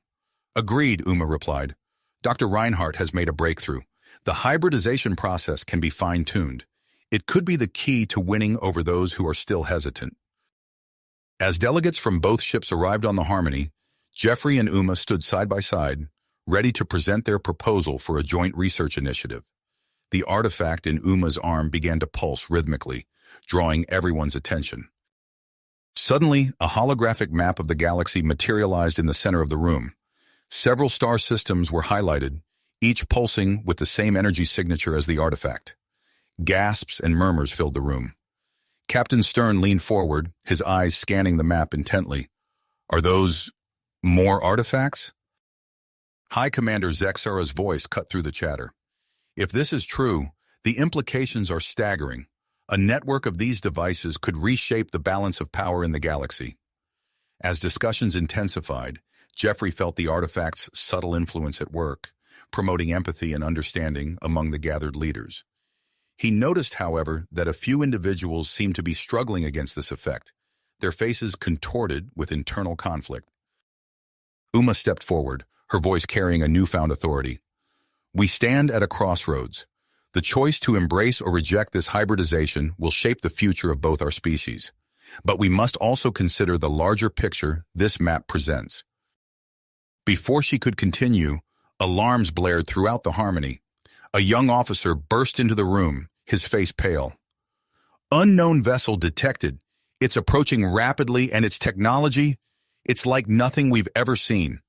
Agreed, Uma replied. Dr. Reinhardt has made a breakthrough. The hybridization process can be fine-tuned. It could be the key to winning over those who are still hesitant. As delegates from both ships arrived on the Harmony, Jeffrey and Uma stood side by side, ready to present their proposal for a joint research initiative. The artifact in Uma's arm began to pulse rhythmically, drawing everyone's attention. Suddenly, a holographic map of the galaxy materialized in the center of the room. Several star systems were highlighted, each pulsing with the same energy signature as the artifact. Gasps and murmurs filled the room. Captain Stern leaned forward, his eyes scanning the map intently. Are those more artifacts? High Commander Zexara's voice cut through the chatter. If this is true, the implications are staggering. A network of these devices could reshape the balance of power in the galaxy. As discussions intensified, Jeffrey felt the artifact's subtle influence at work, promoting empathy and understanding among the gathered leaders. He noticed, however, that a few individuals seemed to be struggling against this effect, their faces contorted with internal conflict. Uma stepped forward, her voice carrying a newfound authority. We stand at a crossroads. The choice to embrace or reject this hybridization will shape the future of both our species. But we must also consider the larger picture this map presents. Before she could continue, alarms blared throughout the Harmony. A young officer burst into the room, his face pale. Unknown vessel detected. It's approaching rapidly, and its technology, it's like nothing we've ever seen.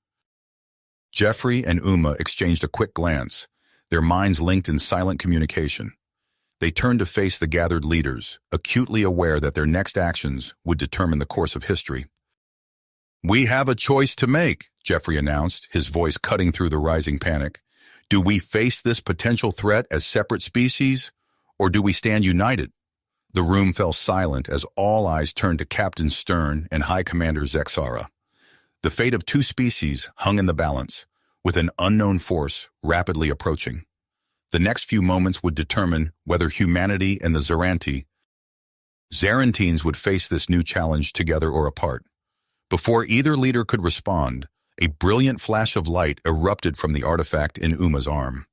Jeffrey and Uma exchanged a quick glance, their minds linked in silent communication. They turned to face the gathered leaders, acutely aware that their next actions would determine the course of history. "We have a choice to make," Jeffrey announced, his voice cutting through the rising panic. "Do we face this potential threat as separate species, or do we stand united?" The room fell silent as all eyes turned to Captain Stern and High Commander Zexara. The fate of two species hung in the balance, with an unknown force rapidly approaching. The next few moments would determine whether humanity and the Zarantines would face this new challenge together or apart. Before either leader could respond, a brilliant flash of light erupted from the artifact in Uma's arm.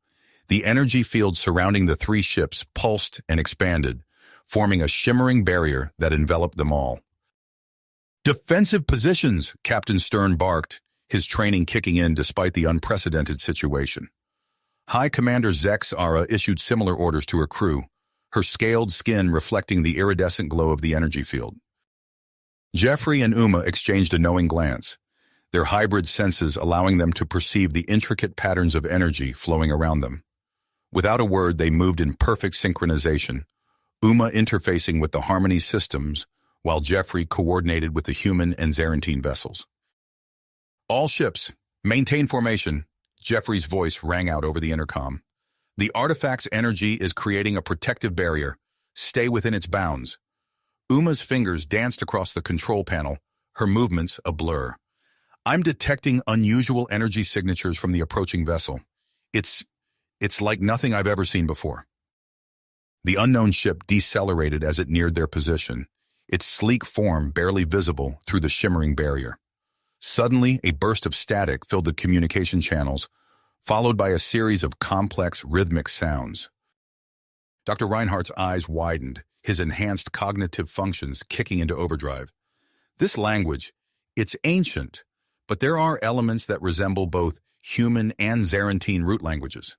The energy field surrounding the three ships pulsed and expanded, forming a shimmering barrier that enveloped them all. "Defensive positions," Captain Stern barked, his training kicking in despite the unprecedented situation. High Commander Zexara issued similar orders to her crew, her scaled skin reflecting the iridescent glow of the energy field. Jeffrey and Uma exchanged a knowing glance, their hybrid senses allowing them to perceive the intricate patterns of energy flowing around them. Without a word, they moved in perfect synchronization, Uma interfacing with the Harmony systems, while Jeffrey coordinated with the human and Zarantine vessels. "All ships, maintain formation," Jeffrey's voice rang out over the intercom. "The artifact's energy is creating a protective barrier. Stay within its bounds." Uma's fingers danced across the control panel, her movements a blur. "I'm detecting unusual energy signatures from the approaching vessel. It's like nothing I've ever seen before." The unknown ship decelerated as it neared their position, its sleek form barely visible through the shimmering barrier. Suddenly, a burst of static filled the communication channels, followed by a series of complex, rhythmic sounds. Dr. Reinhardt's eyes widened, his enhanced cognitive functions kicking into overdrive. "This language, it's ancient, but there are elements that resemble both human and Zarantine root languages."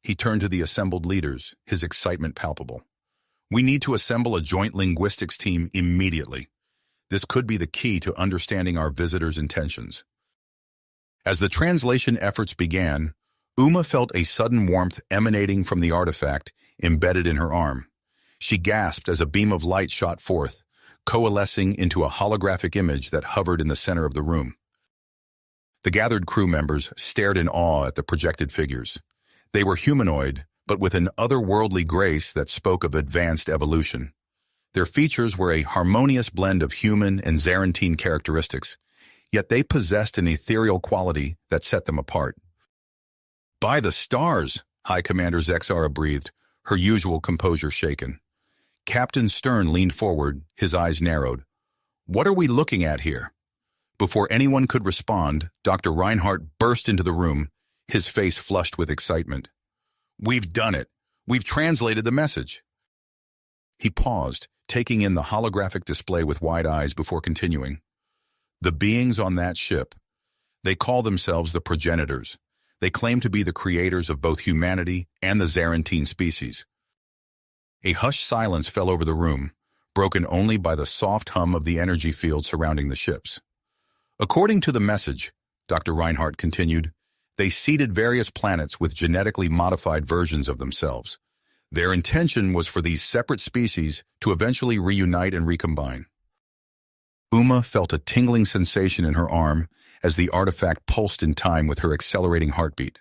He turned to the assembled leaders, his excitement palpable. "We need to assemble a joint linguistics team immediately. This could be the key to understanding our visitors' intentions." As the translation efforts began, Uma felt a sudden warmth emanating from the artifact embedded in her arm. She gasped as a beam of light shot forth, coalescing into a holographic image that hovered in the center of the room. The gathered crew members stared in awe at the projected figures. They were humanoid, but with an otherworldly grace that spoke of advanced evolution. Their features were a harmonious blend of human and Zarantine characteristics, yet they possessed an ethereal quality that set them apart. "By the stars," High Commander Zexara breathed, her usual composure shaken. Captain Stern leaned forward, his eyes narrowed. "What are we looking at here?" Before anyone could respond, Dr. Reinhardt burst into the room, his face flushed with excitement. "We've done it. We've translated the message." He paused, taking in the holographic display with wide eyes before continuing. "The beings on that ship, they call themselves the progenitors. They claim to be the creators of both humanity and the Zarantine species." A hushed silence fell over the room, broken only by the soft hum of the energy field surrounding the ships. "According to the message," Dr. Reinhardt continued, "they seeded various planets with genetically modified versions of themselves. Their intention was for these separate species to eventually reunite and recombine." Uma felt a tingling sensation in her arm as the artifact pulsed in time with her accelerating heartbeat.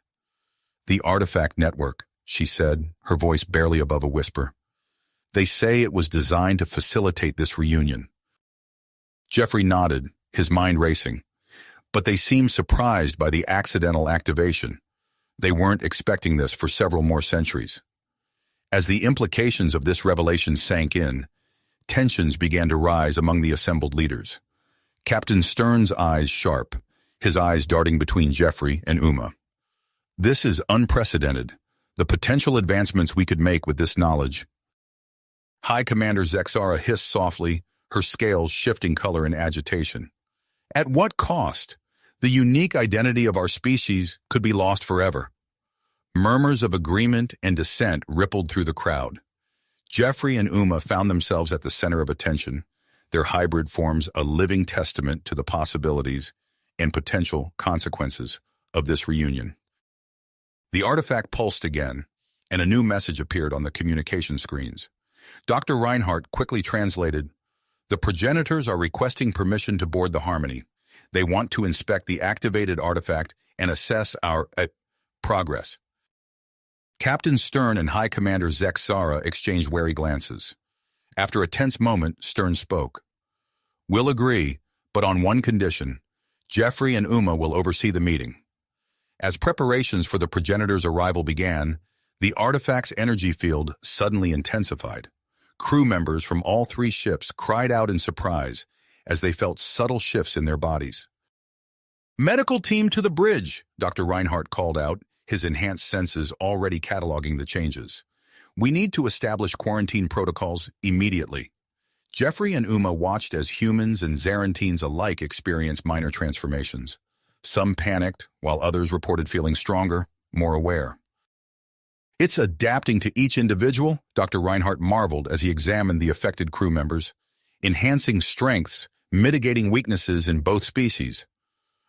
"The artifact network," she said, her voice barely above a whisper. "They say it was designed to facilitate this reunion." Jeffrey nodded, his mind racing. But they seemed surprised by the accidental activation. They weren't expecting this for several more centuries. As the implications of this revelation sank in, tensions began to rise among the assembled leaders. Captain Stern's eyes sharp, his eyes darting between Jeffrey and Uma. "This is unprecedented. The potential advancements we could make with this knowledge." High Commander Zexara hissed softly, her scales shifting color in agitation. "At what cost? The unique identity of our species could be lost forever." Murmurs of agreement and dissent rippled through the crowd. Jeffrey and Uma found themselves at the center of attention, their hybrid forms a living testament to the possibilities and potential consequences of this reunion. The artifact pulsed again, and a new message appeared on the communication screens. Dr. Reinhardt quickly translated, "The progenitors are requesting permission to board the Harmony. They want to inspect the activated artifact and assess our progress." Captain Stern and High Commander Zara exchanged wary glances. After a tense moment, Stern spoke. "We'll agree, but on one condition. Jeffrey and Uma will oversee the meeting." As preparations for the progenitor's arrival began, the artifact's energy field suddenly intensified. Crew members from all three ships cried out in surprise as they felt subtle shifts in their bodies. "Medical team to the bridge," Dr. Reinhardt called out, his enhanced senses already cataloging the changes. "We need to establish quarantine protocols immediately." Jeffrey and Uma watched as humans and Zarantines alike experienced minor transformations. Some panicked, while others reported feeling stronger, more aware. "It's adapting to each individual," Dr. Reinhardt marveled as he examined the affected crew members, "enhancing strengths, mitigating weaknesses in both species."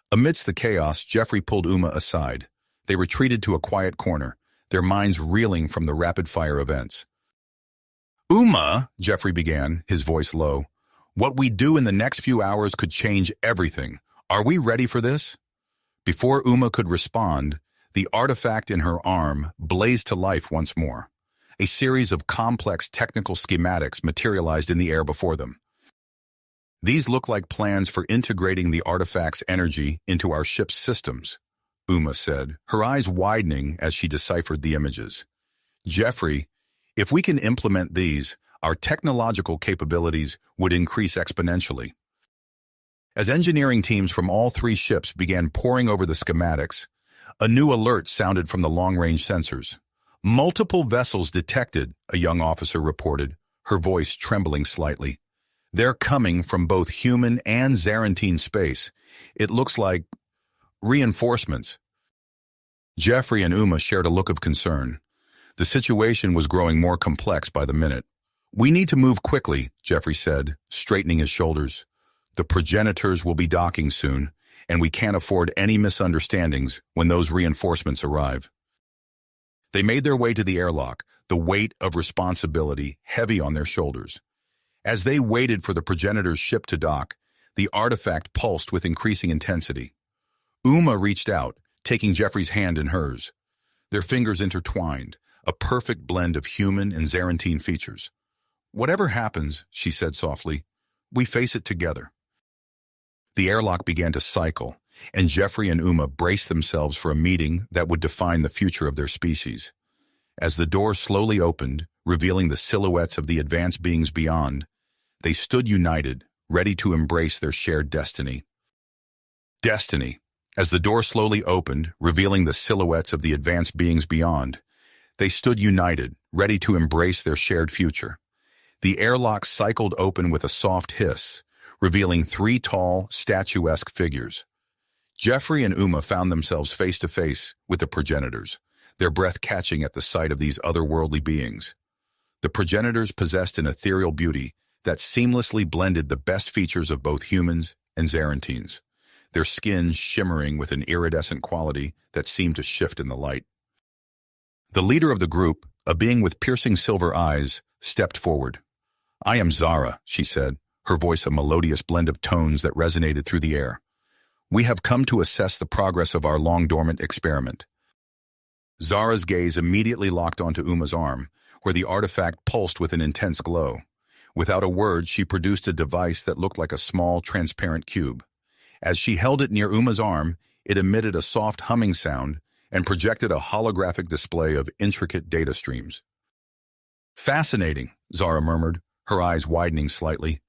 Amidst the chaos, Jeffrey pulled Uma aside. They retreated to a quiet corner, their minds reeling from the rapid-fire events. "Uma," Jeffrey began, his voice low, "what we do in the next few hours could change everything. Are we ready for this?" Before Uma could respond, the artifact in her arm blazed to life once more. A series of complex technical schematics materialized in the air before them. "These look like plans for integrating the artifact's energy into our ship's systems," Uma said, her eyes widening as she deciphered the images. "Jeffrey, if we can implement these, our technological capabilities would increase exponentially." As engineering teams from all three ships began poring over the schematics, a new alert sounded from the long-range sensors. "Multiple vessels detected," a young officer reported, her voice trembling slightly. "They're coming from both human and Zarantine space. It looks like reinforcements." Jeffrey and Uma shared a look of concern. The situation was growing more complex by the minute. "We need to move quickly," Jeffrey said, straightening his shoulders. "The progenitors will be docking soon, and we can't afford any misunderstandings when those reinforcements arrive." They made their way to the airlock, the weight of responsibility heavy on their shoulders. As they waited for the progenitor's ship to dock, the artifact pulsed with increasing intensity. Uma reached out, taking Jeffrey's hand in hers. Their fingers intertwined, a perfect blend of human and Zarantine features. "Whatever happens," she said softly, "we face it together." The airlock began to cycle, and Jeffrey and Uma braced themselves for a meeting that would define the future of their species. As the door slowly opened, revealing the silhouettes of the advanced beings beyond, they stood united, ready to embrace their shared destiny. Destiny. As the door slowly opened, revealing the silhouettes of the advanced beings beyond, they stood united, ready to embrace their shared future. The airlock cycled open with a soft hiss, revealing three tall, statuesque figures. Jeffrey and Uma found themselves face to face with the progenitors, their breath catching at the sight of these otherworldly beings. The progenitors possessed an ethereal beauty that seamlessly blended the best features of both humans and Zarantines, their skin shimmering with an iridescent quality that seemed to shift in the light. The leader of the group, a being with piercing silver eyes, stepped forward. "I am Zara," she said, her voice a melodious blend of tones that resonated through the air. "We have come to assess the progress of our long-dormant experiment." Zara's gaze immediately locked onto Uma's arm, where the artifact pulsed with an intense glow. Without a word, she produced a device that looked like a small, transparent cube. As she held it near Uma's arm, it emitted a soft humming sound and projected a holographic display of intricate data streams. "Fascinating," Zara murmured, her eyes widening slightly.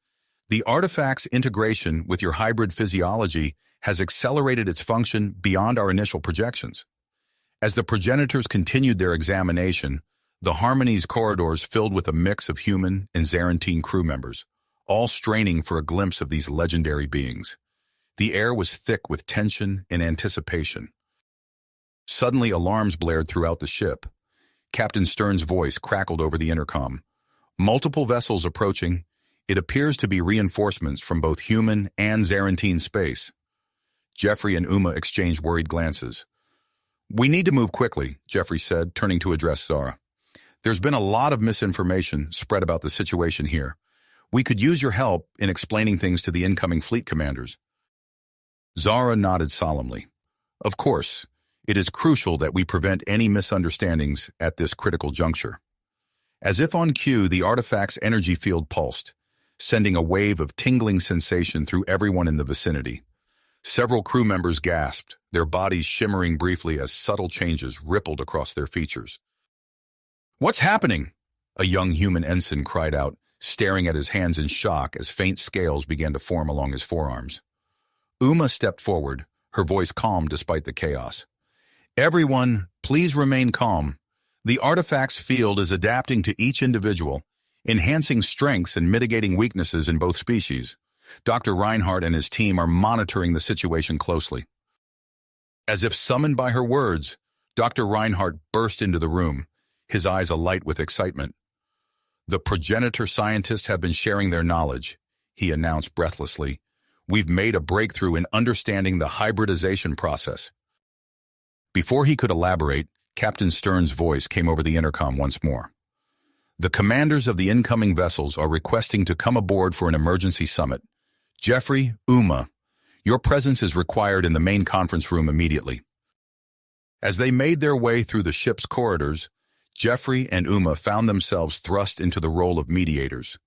"The artifact's integration with your hybrid physiology has accelerated its function beyond our initial projections." As the progenitors continued their examination, the Harmony's corridors filled with a mix of human and Zarantine crew members, all straining for a glimpse of these legendary beings. The air was thick with tension and anticipation. Suddenly, alarms blared throughout the ship. Captain Stern's voice crackled over the intercom. "Multiple vessels approaching. It appears to be reinforcements from both human and Zarantine space." Jeffrey and Uma exchanged worried glances. We need to move quickly, Jeffrey said, turning to address Zara. There's been a lot of misinformation spread about the situation here. We could use your help in explaining things to the incoming fleet commanders. Zara nodded solemnly. Of course, it is crucial that we prevent any misunderstandings at this critical juncture. As if on cue, the artifact's energy field pulsed, sending a wave of tingling sensation through everyone in the vicinity. Several crew members gasped, their bodies shimmering briefly as subtle changes rippled across their features. "What's happening?" a young human ensign cried out, staring at his hands in shock as faint scales began to form along his forearms. Uma stepped forward, her voice calm despite the chaos. "Everyone, please remain calm. The artifact's field is adapting to each individual, enhancing strengths and mitigating weaknesses in both species. Dr. Reinhardt and his team are monitoring the situation closely." As if summoned by her words, Dr. Reinhardt burst into the room, his eyes alight with excitement. "The progenitor scientists have been sharing their knowledge," he announced breathlessly. "We've made a breakthrough in understanding the hybridization process." Before he could elaborate, Captain Stern's voice came over the intercom once more. "The commanders of the incoming vessels are requesting to come aboard for an emergency summit. Jeffrey, Uma, your presence is required in the main conference room immediately." As they made their way through the ship's corridors, Jeffrey and Uma found themselves thrust into the role of mediators.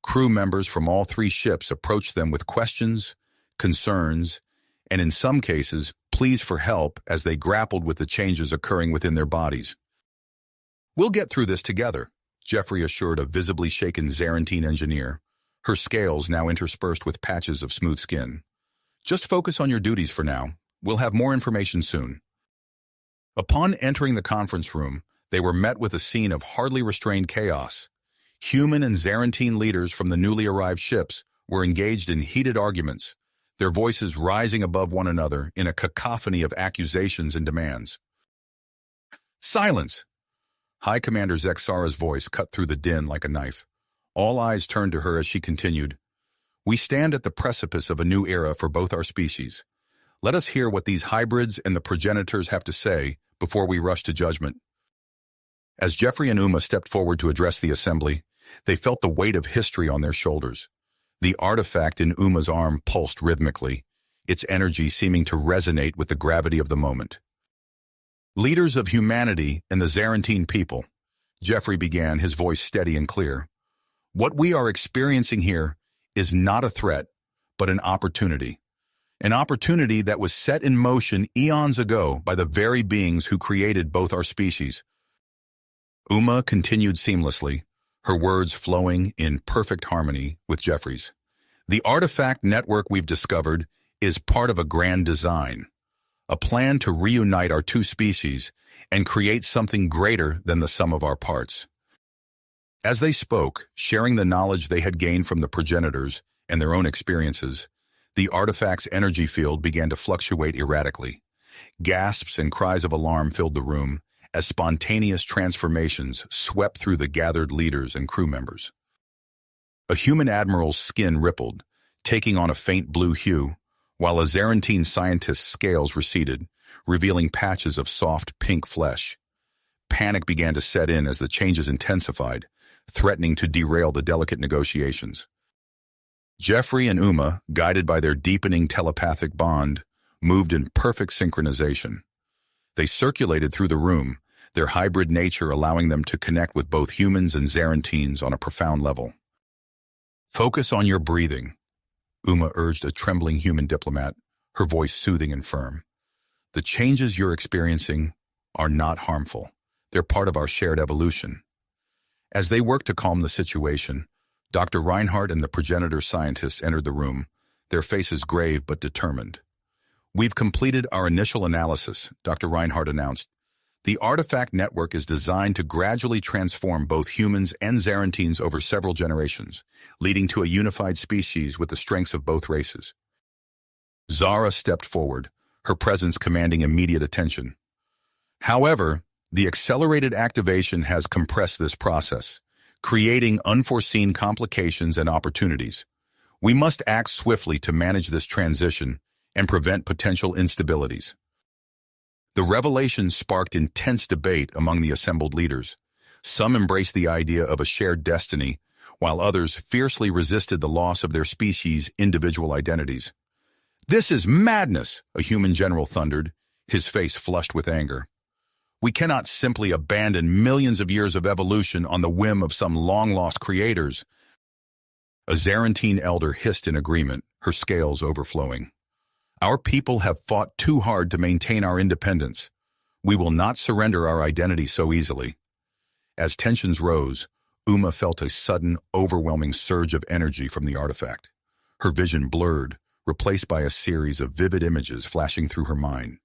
Crew members from all three ships approached them with questions, concerns, and in some cases, pleas for help as they grappled with the changes occurring within their bodies. "We'll get through this together," Jeffrey assured a visibly shaken Zarantine engineer, her scales now interspersed with patches of smooth skin. "Just focus on your duties for now. We'll have more information soon." Upon entering the conference room, they were met with a scene of hardly restrained chaos. Human and Zarantine leaders from the newly arrived ships were engaged in heated arguments, their voices rising above one another in a cacophony of accusations and demands. "Silence!" High Commander Zexara's voice cut through the din like a knife. All eyes turned to her as she continued. "We stand at the precipice of a new era for both our species. Let us hear what these hybrids and the progenitors have to say before we rush to judgment." As Jeffrey and Uma stepped forward to address the assembly, they felt the weight of history on their shoulders. The artifact in Uma's arm pulsed rhythmically, its energy seeming to resonate with the gravity of the moment. "Leaders of humanity and the Zarantine people," Jeffrey began, his voice steady and clear. "What we are experiencing here is not a threat, but an opportunity. An opportunity that was set in motion eons ago by the very beings who created both our species." Uma continued seamlessly, her words flowing in perfect harmony with Jeffrey's. "The artifact network we've discovered is part of a grand design, a plan to reunite our two species and create something greater than the sum of our parts." As they spoke, sharing the knowledge they had gained from the progenitors and their own experiences, the artifact's energy field began to fluctuate erratically. Gasps and cries of alarm filled the room as spontaneous transformations swept through the gathered leaders and crew members. A human admiral's skin rippled, taking on a faint blue hue, while a Zarantine scientist's scales receded, revealing patches of soft pink flesh. Panic began to set in as the changes intensified, threatening to derail the delicate negotiations. Jeffrey and Uma, guided by their deepening telepathic bond, moved in perfect synchronization. They circulated through the room, their hybrid nature allowing them to connect with both humans and Zarantines on a profound level. "Focus on your breathing," Uma urged a trembling human diplomat, her voice soothing and firm. "The changes you're experiencing are not harmful. They're part of our shared evolution." As they worked to calm the situation, Dr. Reinhardt and the progenitor scientists entered the room, their faces grave but determined. "We've completed our initial analysis," Dr. Reinhardt announced. "The artifact network is designed to gradually transform both humans and Zarantines over several generations, leading to a unified species with the strengths of both races." Zara stepped forward, her presence commanding immediate attention. "However, the accelerated activation has compressed this process, creating unforeseen complications and opportunities. We must act swiftly to manage this transition and prevent potential instabilities." The revelation sparked intense debate among the assembled leaders. Some embraced the idea of a shared destiny, while others fiercely resisted the loss of their species' individual identities. "This is madness," a human general thundered, his face flushed with anger. "We cannot simply abandon millions of years of evolution on the whim of some long-lost creators." A Zarantine elder hissed in agreement, her scales overflowing. "Our people have fought too hard to maintain our independence. We will not surrender our identity so easily." As tensions rose, Uma felt a sudden, overwhelming surge of energy from the artifact. Her vision blurred, replaced by a series of vivid images flashing through her mind.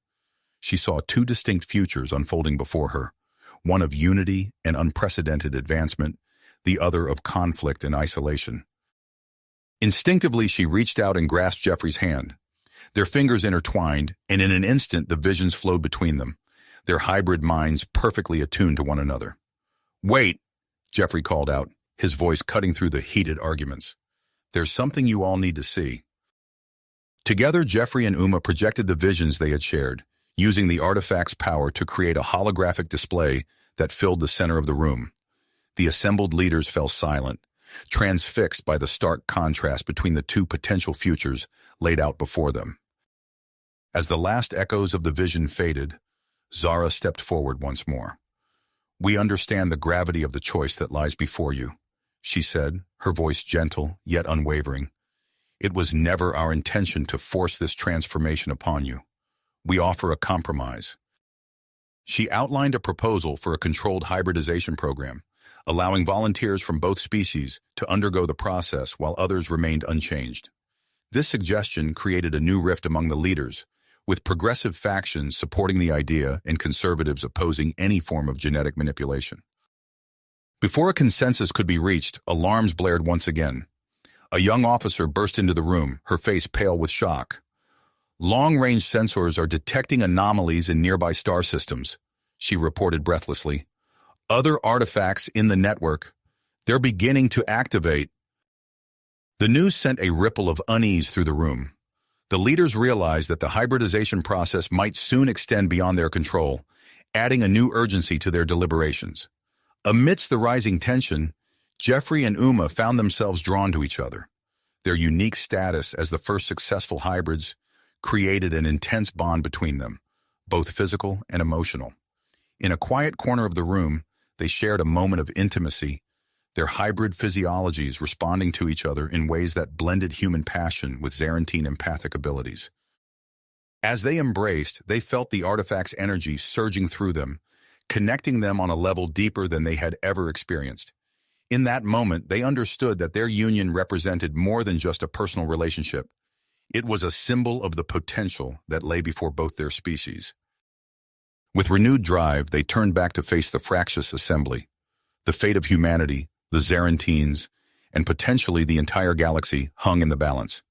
She saw two distinct futures unfolding before her, one of unity and unprecedented advancement, the other of conflict and isolation. Instinctively, she reached out and grasped Jeffrey's hand. Their fingers intertwined, and in an instant the visions flowed between them, their hybrid minds perfectly attuned to one another. "Wait," Jeffrey called out, his voice cutting through the heated arguments. "There's something you all need to see." Together, Jeffrey and Uma projected the visions they had shared, using the artifact's power to create a holographic display that filled the center of the room. The assembled leaders fell silent, transfixed by the stark contrast between the two potential futures laid out before them. As the last echoes of the vision faded, Zara stepped forward once more. "We understand the gravity of the choice that lies before you," she said, her voice gentle yet unwavering. "It was never our intention to force this transformation upon you. We offer a compromise." She outlined a proposal for a controlled hybridization program, allowing volunteers from both species to undergo the process while others remained unchanged. This suggestion created a new rift among the leaders, with progressive factions supporting the idea and conservatives opposing any form of genetic manipulation. Before a consensus could be reached, alarms blared once again. A young officer burst into the room, her face pale with shock. "Long-range sensors are detecting anomalies in nearby star systems," she reported breathlessly. "Other artifacts in the network, they're beginning to activate." The news sent a ripple of unease through the room. The leaders realized that the hybridization process might soon extend beyond their control, adding a new urgency to their deliberations. Amidst the rising tension, Jeffrey and Uma found themselves drawn to each other. Their unique status as the first successful hybrids created an intense bond between them, both physical and emotional. In a quiet corner of the room, they shared a moment of intimacy, their hybrid physiologies responding to each other in ways that blended human passion with Zarantine empathic abilities. As they embraced, they felt the artifact's energy surging through them, connecting them on a level deeper than they had ever experienced. In that moment, they understood that their union represented more than just a personal relationship. It was a symbol of the potential that lay before both their species. With renewed drive, they turned back to face the fractious assembly. The fate of humanity, the Zarantines, and potentially the entire galaxy hung in the balance.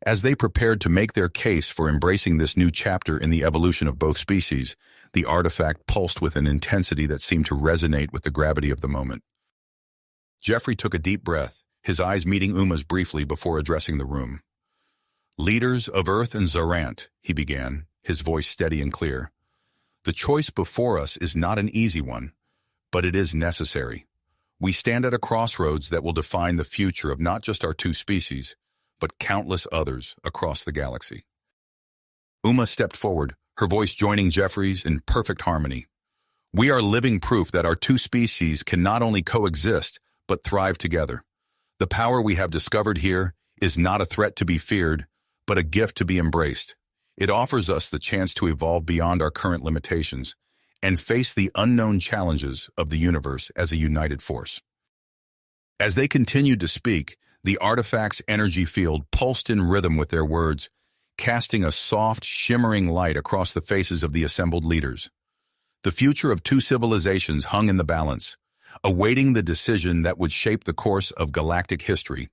As they prepared to make their case for embracing this new chapter in the evolution of both species, the artifact pulsed with an intensity that seemed to resonate with the gravity of the moment. Jeffrey took a deep breath, his eyes meeting Uma's briefly before addressing the room. "Leaders of Earth and Zarant," he began, his voice steady and clear. "The choice before us is not an easy one, but it is necessary. We stand at a crossroads that will define the future of not just our two species, but countless others across the galaxy." Uma stepped forward, her voice joining Jeffrey's in perfect harmony. "We are living proof that our two species can not only coexist, but thrive together. The power we have discovered here is not a threat to be feared, but a gift to be embraced. It offers us the chance to evolve beyond our current limitations and face the unknown challenges of the universe as a united force." As they continued to speak, the artifact's energy field pulsed in rhythm with their words, casting a soft, shimmering light across the faces of the assembled leaders. The future of two civilizations hung in the balance, awaiting the decision that would shape the course of galactic history.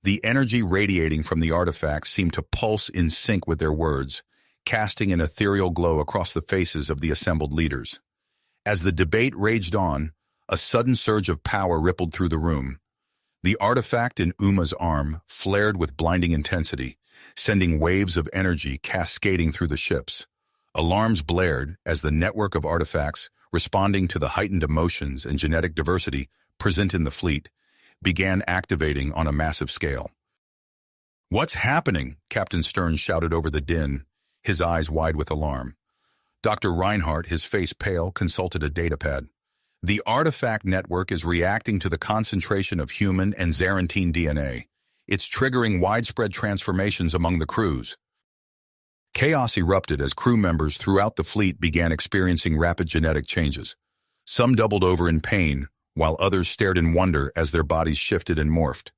The energy radiating from the artifact seemed to pulse in sync with their words, casting an ethereal glow across the faces of the assembled leaders. As the debate raged on, a sudden surge of power rippled through the room. The artifact in Uma's arm flared with blinding intensity, sending waves of energy cascading through the ships. Alarms blared as the network of artifacts, responding to the heightened emotions and genetic diversity present in the fleet, began activating on a massive scale. "What's happening?" Captain Stern shouted over the din, his eyes wide with alarm. Dr. Reinhardt, his face pale, consulted a datapad. "The artifact network is reacting to the concentration of human and Zarantine DNA. It's triggering widespread transformations among the crews." Chaos erupted as crew members throughout the fleet began experiencing rapid genetic changes. Some doubled over in pain, while others stared in wonder as their bodies shifted and morphed.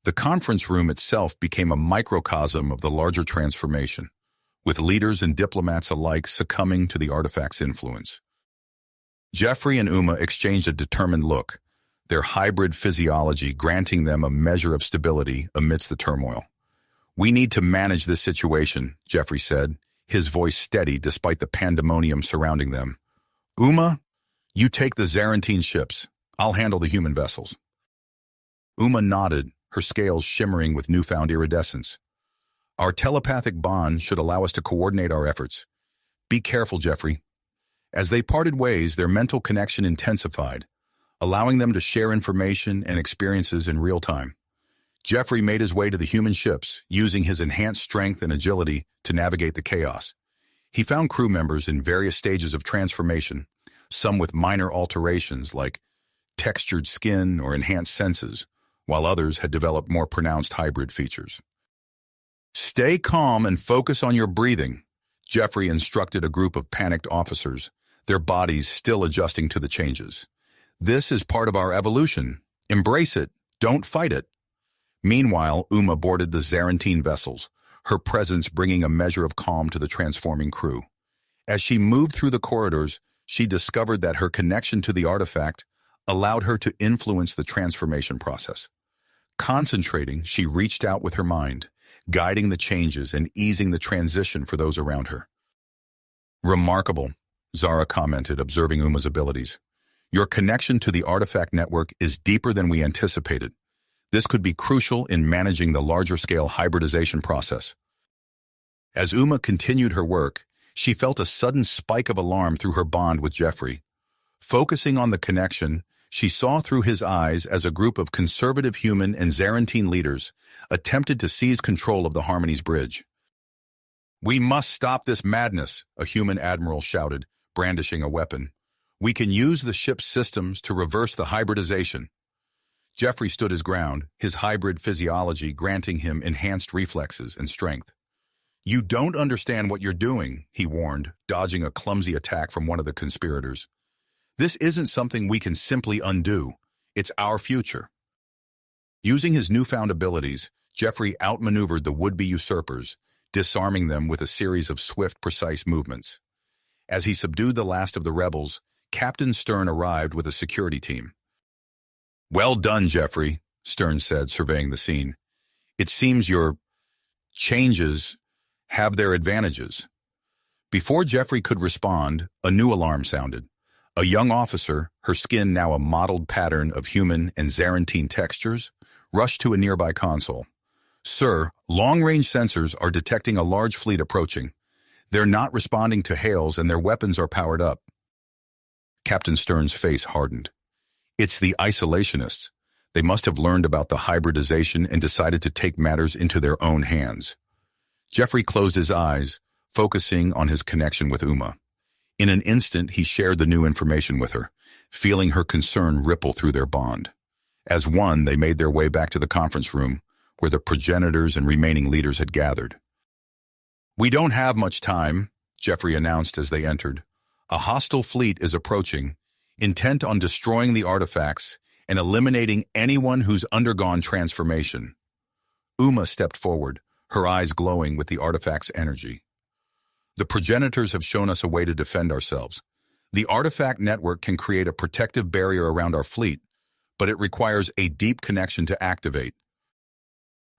The conference room itself became a microcosm of the larger transformation, with leaders and diplomats alike succumbing to the artifact's influence. Jeffrey and Uma exchanged a determined look, their hybrid physiology granting them a measure of stability amidst the turmoil. "We need to manage this situation," Jeffrey said, his voice steady despite the pandemonium surrounding them. "Uma, you take the Zarantine ships. I'll handle the human vessels." Uma nodded, her scales shimmering with newfound iridescence. "Our telepathic bond should allow us to coordinate our efforts. Be careful, Jeffrey." As they parted ways, their mental connection intensified, allowing them to share information and experiences in real time. Jeffrey made his way to the human ships, using his enhanced strength and agility to navigate the chaos. He found crew members in various stages of transformation, some with minor alterations like textured skin or enhanced senses, while others had developed more pronounced hybrid features. "Stay calm and focus on your breathing," Jeffrey instructed a group of panicked officers, their bodies still adjusting to the changes. "This is part of our evolution. Embrace it. Don't fight it." Meanwhile, Uma boarded the Zarantine vessels, her presence bringing a measure of calm to the transforming crew. As she moved through the corridors, she discovered that her connection to the artifact allowed her to influence the transformation process. Concentrating, she reached out with her mind, guiding the changes and easing the transition for those around her. "Remarkable," Zara commented, observing Uma's abilities. "Your connection to the artifact network is deeper than we anticipated. This could be crucial in managing the larger-scale hybridization process." As Uma continued her work, she felt a sudden spike of alarm through her bond with Jeffrey. Focusing on the connection, she saw through his eyes as a group of conservative human and Zarantine leaders attempted to seize control of the Harmony's bridge. "We must stop this madness," a human admiral shouted, brandishing a weapon. "We can use the ship's systems to reverse the hybridization." Jeffrey stood his ground, his hybrid physiology granting him enhanced reflexes and strength. "You don't understand what you're doing," he warned, dodging a clumsy attack from one of the conspirators. "This isn't something we can simply undo. It's our future." Using his newfound abilities, Jeffrey outmaneuvered the would-be usurpers, disarming them with a series of swift, precise movements. As he subdued the last of the rebels, Captain Stern arrived with a security team. "Well done, Jeffrey," Stern said, surveying the scene. "It seems your changes have their advantages." Before Jeffrey could respond, a new alarm sounded. A young officer, her skin now a mottled pattern of human and Zarantine textures, rushed to a nearby console. "Sir, long-range sensors are detecting a large fleet approaching. They're not responding to hails and their weapons are powered up." Captain Stern's face hardened. "It's the isolationists. They must have learned about the hybridization and decided to take matters into their own hands." Jeffrey closed his eyes, focusing on his connection with Uma. In an instant, he shared the new information with her, feeling her concern ripple through their bond. As one, they made their way back to the conference room, where the progenitors and remaining leaders had gathered. "We don't have much time," Jeffrey announced as they entered. "A hostile fleet is approaching, intent on destroying the artifacts and eliminating anyone who's undergone transformation." Uma stepped forward, her eyes glowing with the artifact's energy. "The progenitors have shown us a way to defend ourselves. The artifact network can create a protective barrier around our fleet, but it requires a deep connection to activate."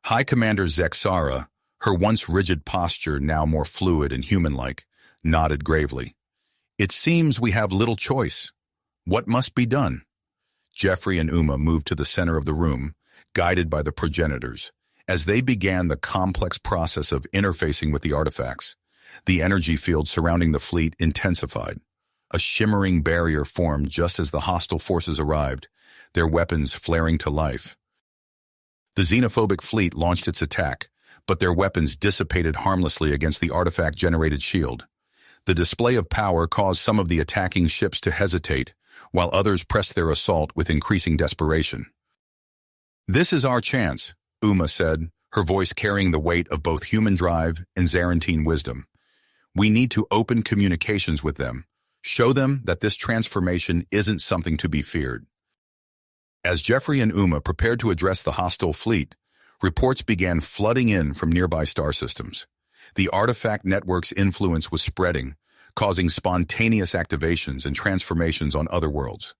High Commander Zexara, her once rigid posture now more fluid and human-like, nodded gravely. "It seems we have little choice. What must be done?" Jeffrey and Uma moved to the center of the room, guided by the progenitors, As they began the complex process of interfacing with the artifacts, the energy field surrounding the fleet intensified. A shimmering barrier formed just as the hostile forces arrived, their weapons flaring to life. The xenophobic fleet launched its attack, but their weapons dissipated harmlessly against the artifact-generated shield. The display of power caused some of the attacking ships to hesitate, while others pressed their assault with increasing desperation. "This is our chance," Uma said, her voice carrying the weight of both human drive and Zarantine wisdom. "We need to open communications with them, show them that this transformation isn't something to be feared." As Jeffrey and Uma prepared to address the hostile fleet, reports began flooding in from nearby star systems. The artifact network's influence was spreading, causing spontaneous activations and transformations on other worlds.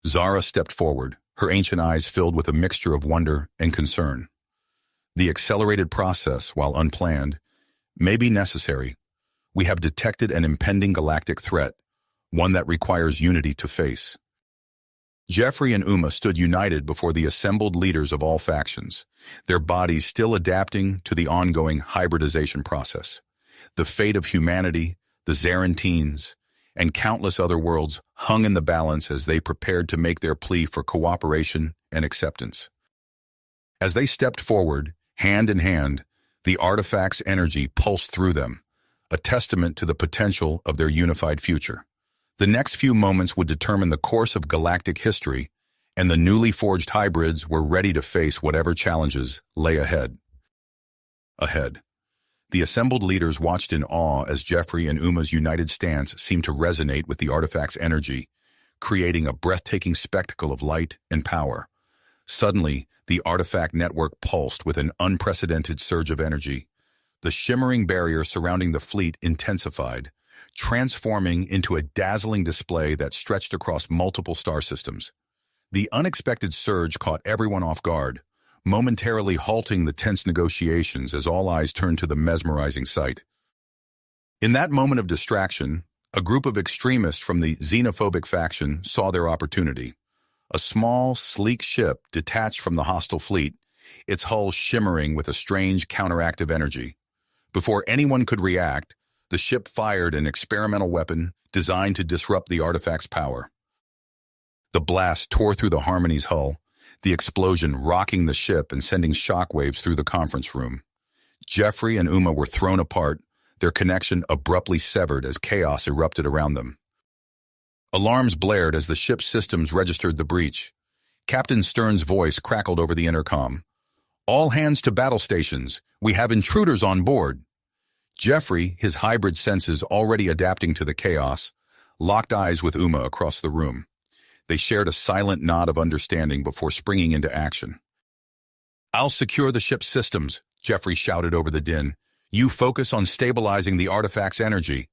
Zara stepped forward, her ancient eyes filled with a mixture of wonder and concern. The accelerated process, while unplanned, may be necessary. We have detected an impending galactic threat, one that requires unity to face. Jeffrey and Uma stood united before the assembled leaders of all factions, their bodies still adapting to the ongoing hybridization process. The fate of humanity, the Zarantines, and countless other worlds hung in the balance as they prepared to make their plea for cooperation and acceptance. As they stepped forward, hand in hand, the artifact's energy pulsed through them, a testament to the potential of their unified future. The next few moments would determine the course of galactic history, and the newly forged hybrids were ready to face whatever challenges lay ahead. The assembled leaders watched in awe as Jeffrey and Uma's united stance seemed to resonate with the artifact's energy, creating a breathtaking spectacle of light and power. Suddenly, the artifact network pulsed with an unprecedented surge of energy. The shimmering barrier surrounding the fleet intensified, transforming into a dazzling display that stretched across multiple star systems. The unexpected surge caught everyone off guard, momentarily halting the tense negotiations as all eyes turned to the mesmerizing sight. In that moment of distraction, a group of extremists from the xenophobic faction saw their opportunity. A small, sleek ship detached from the hostile fleet, its hull shimmering with a strange counteractive energy. Before anyone could react, the ship fired an experimental weapon designed to disrupt the artifact's power. The blast tore through the Harmony's hull, the explosion rocking the ship and sending shockwaves through the conference room. Jeffrey and Uma were thrown apart, their connection abruptly severed as chaos erupted around them. Alarms blared as the ship's systems registered the breach. Captain Stern's voice crackled over the intercom. "All hands to battle stations. We have intruders on board." Jeffrey, his hybrid senses already adapting to the chaos, locked eyes with Uma across the room. They shared a silent nod of understanding before springing into action. "I'll secure the ship's systems," Jeffrey shouted over the din. "You focus on stabilizing the artifact's energy."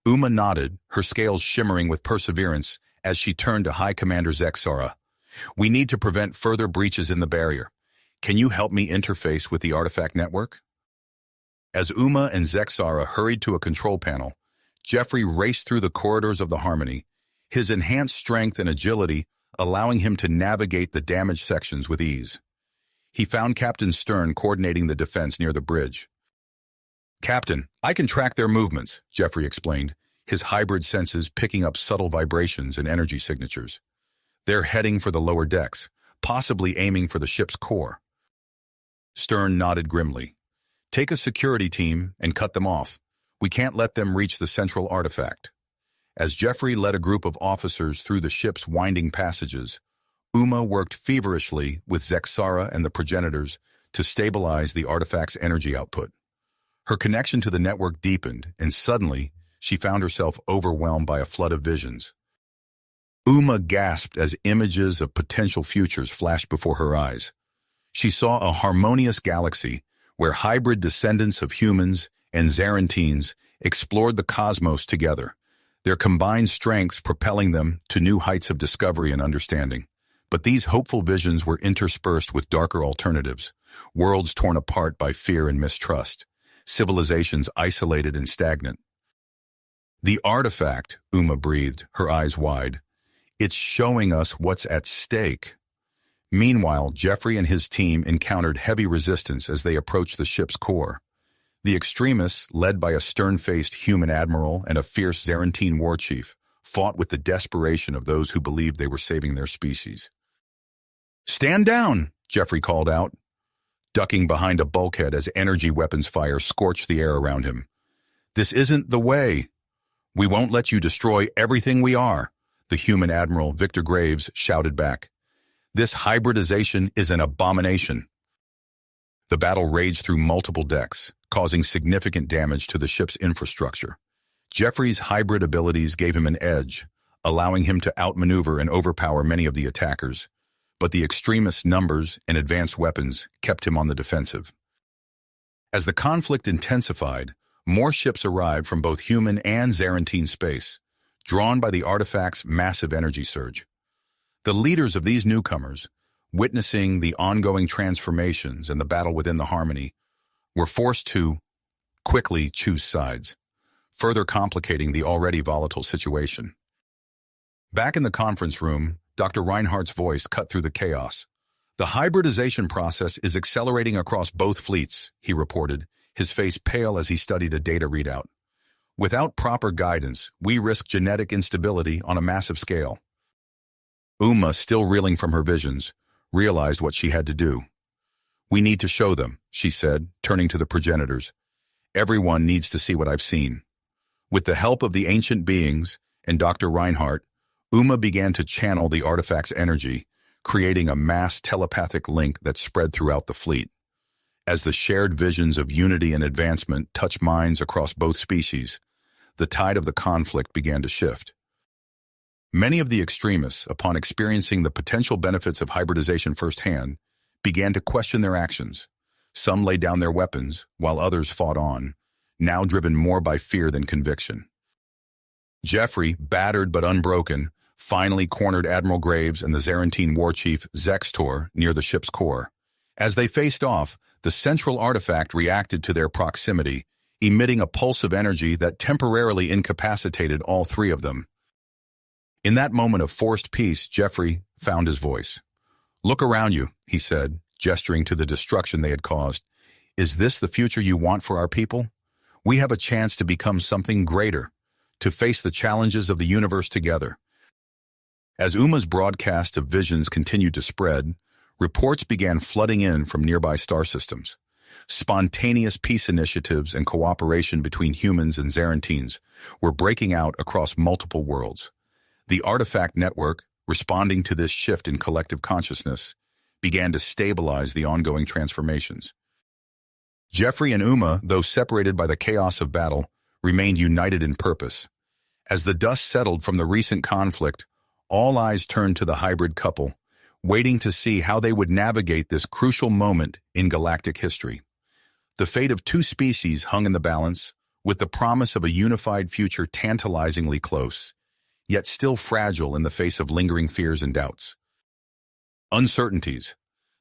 Uma nodded, her scales shimmering with perseverance as she turned to High Commander Zexara. "We need to prevent further breaches in the barrier. Can you help me interface with the artifact network?" As Uma and Zexara hurried to a control panel, Jeffrey raced through the corridors of the Harmony, his enhanced strength and agility allowing him to navigate the damaged sections with ease. He found Captain Stern coordinating the defense near the bridge. "Captain, I can track their movements," Jeffrey explained, his hybrid senses picking up subtle vibrations and energy signatures. "They're heading for the lower decks, possibly aiming for the ship's core." Stern nodded grimly. "Take a security team and cut them off. We can't let them reach the central artifact." As Jeffrey led a group of officers through the ship's winding passages, Uma worked feverishly with Zexara and the progenitors to stabilize the artifact's energy output. Her connection to the network deepened, and suddenly, she found herself overwhelmed by a flood of visions. Uma gasped as images of potential futures flashed before her eyes. She saw a harmonious galaxy where hybrid descendants of humans and Zarantines explored the cosmos together, their combined strengths propelling them to new heights of discovery and understanding. But these hopeful visions were interspersed with darker alternatives, worlds torn apart by fear and mistrust, civilizations isolated and stagnant. "The artifact," Uma breathed, her eyes wide. "It's showing us what's at stake." Meanwhile, Jeffrey and his team encountered heavy resistance as they approached the ship's core. The extremists, led by a stern-faced human admiral and a fierce Zarantine war chief, fought with the desperation of those who believed they were saving their species. "Stand down!" Jeffrey called out, ducking behind a bulkhead as energy weapons fire scorched the air around him. "This isn't the way. We won't let you destroy everything we are," the human admiral, Victor Graves, shouted back. "This hybridization is an abomination." The battle raged through multiple decks, causing significant damage to the ship's infrastructure. Jeffrey's hybrid abilities gave him an edge, allowing him to outmaneuver and overpower many of the attackers, but the extremist numbers and advanced weapons kept him on the defensive. As the conflict intensified, more ships arrived from both human and Zarantine space, drawn by the artifact's massive energy surge. The leaders of these newcomers, witnessing the ongoing transformations and the battle within the Harmony, were forced to quickly choose sides, further complicating the already volatile situation. Back in the conference room, Dr. Reinhardt's voice cut through the chaos. "The hybridization process is accelerating across both fleets," he reported, his face pale as he studied a data readout. "Without proper guidance, we risk genetic instability on a massive scale." Uma, still reeling from her visions, realized what she had to do. "We need to show them," she said, turning to the progenitors. "Everyone needs to see what I've seen." With the help of the ancient beings and Dr. Reinhardt, Uma began to channel the artifact's energy, creating a mass telepathic link that spread throughout the fleet. As the shared visions of unity and advancement touched minds across both species, the tide of the conflict began to shift. Many of the extremists, upon experiencing the potential benefits of hybridization firsthand, began to question their actions. Some laid down their weapons, while others fought on, now driven more by fear than conviction. Jeffrey, battered but unbroken, finally cornered Admiral Graves and the Zarantine war chief Zextor near the ship's core. As they faced off, the central artifact reacted to their proximity, emitting a pulse of energy that temporarily incapacitated all three of them. In that moment of forced peace, Jeffrey found his voice. "Look around you," he said, gesturing to the destruction they had caused. "Is this the future you want for our people? We have a chance to become something greater, to face the challenges of the universe together." As Uma's broadcast of visions continued to spread, reports began flooding in from nearby star systems. Spontaneous peace initiatives and cooperation between humans and Zarantines were breaking out across multiple worlds. The artifact network, responding to this shift in collective consciousness, began to stabilize the ongoing transformations. Jeffrey and Uma, though separated by the chaos of battle, remained united in purpose. As the dust settled from the recent conflict, all eyes turned to the hybrid couple, waiting to see how they would navigate this crucial moment in galactic history. The fate of two species hung in the balance, with the promise of a unified future tantalizingly close, yet still fragile in the face of lingering fears and doubts. Uncertainties.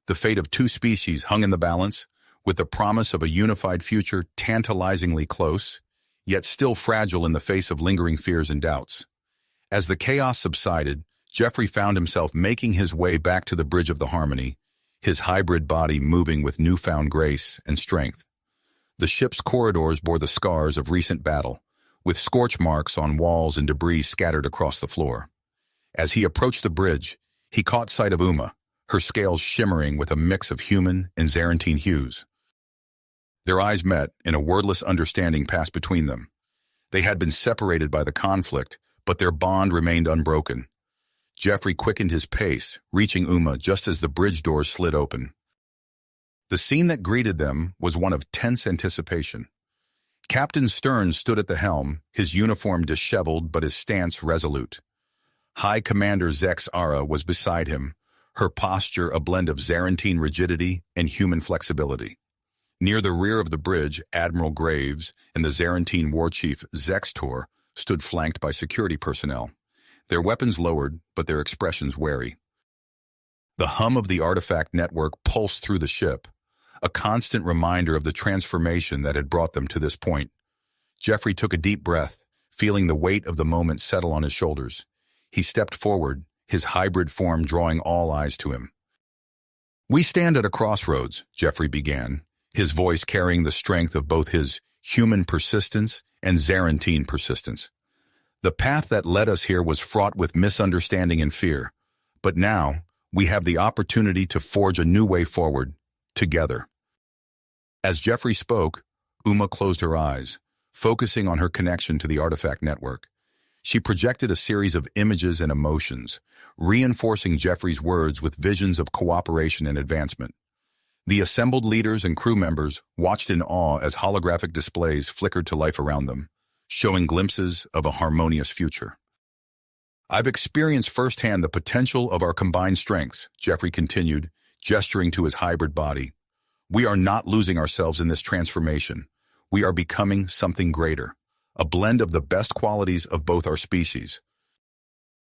The fate of two species hung in the balance, with the promise of a unified future tantalizingly close, yet still fragile in the face of lingering fears and doubts. As the chaos subsided, Jeffrey found himself making his way back to the bridge of the Harmony, his hybrid body moving with newfound grace and strength. The ship's corridors bore the scars of recent battle, with scorch marks on walls and debris scattered across the floor. As he approached the bridge, he caught sight of Uma, her scales shimmering with a mix of human and Zarantine hues. Their eyes met, and a wordless understanding passed between them. They had been separated by the conflict, but their bond remained unbroken. Jeffrey quickened his pace, reaching Uma just as the bridge doors slid open. The scene that greeted them was one of tense anticipation. Captain Stern stood at the helm, his uniform disheveled but his stance resolute. High Commander Zex Ara was beside him, her posture a blend of Zarantine rigidity and human flexibility. Near the rear of the bridge, Admiral Graves and the Zarantine war chief Zextor stood flanked by security personnel, their weapons lowered but their expressions wary. The hum of the artifact network pulsed through the ship, a constant reminder of the transformation that had brought them to this point. Jeffrey took a deep breath, feeling the weight of the moment settle on his shoulders. He stepped forward, his hybrid form drawing all eyes to him. We stand at a crossroads, Jeffrey began, his voice carrying the strength of both his human persistence and Zarantine persistence. The path that led us here was fraught with misunderstanding and fear, but now we have the opportunity to forge a new way forward, together. As Jeffrey spoke, Uma closed her eyes, focusing on her connection to the artifact network. She projected a series of images and emotions, reinforcing Jeffrey's words with visions of cooperation and advancement. The assembled leaders and crew members watched in awe as holographic displays flickered to life around them, showing glimpses of a harmonious future. I've experienced firsthand the potential of our combined strengths, Jeffrey continued, gesturing to his hybrid body. We are not losing ourselves in this transformation. We are becoming something greater, a blend of the best qualities of both our species.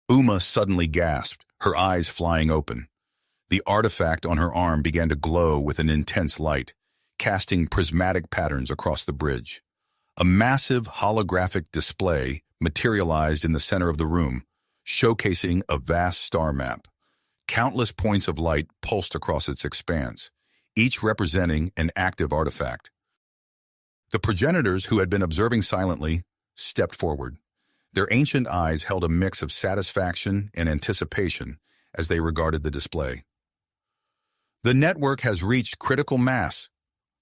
Uma suddenly gasped, her eyes flying open. The artifact on her arm began to glow with an intense light, casting prismatic patterns across the bridge. A massive holographic display materialized in the center of the room, showcasing a vast star map. Countless points of light pulsed across its expanse, each representing an active artifact. The progenitors, who had been observing silently, stepped forward. Their ancient eyes held a mix of satisfaction and anticipation as they regarded the display. The network has reached critical mass,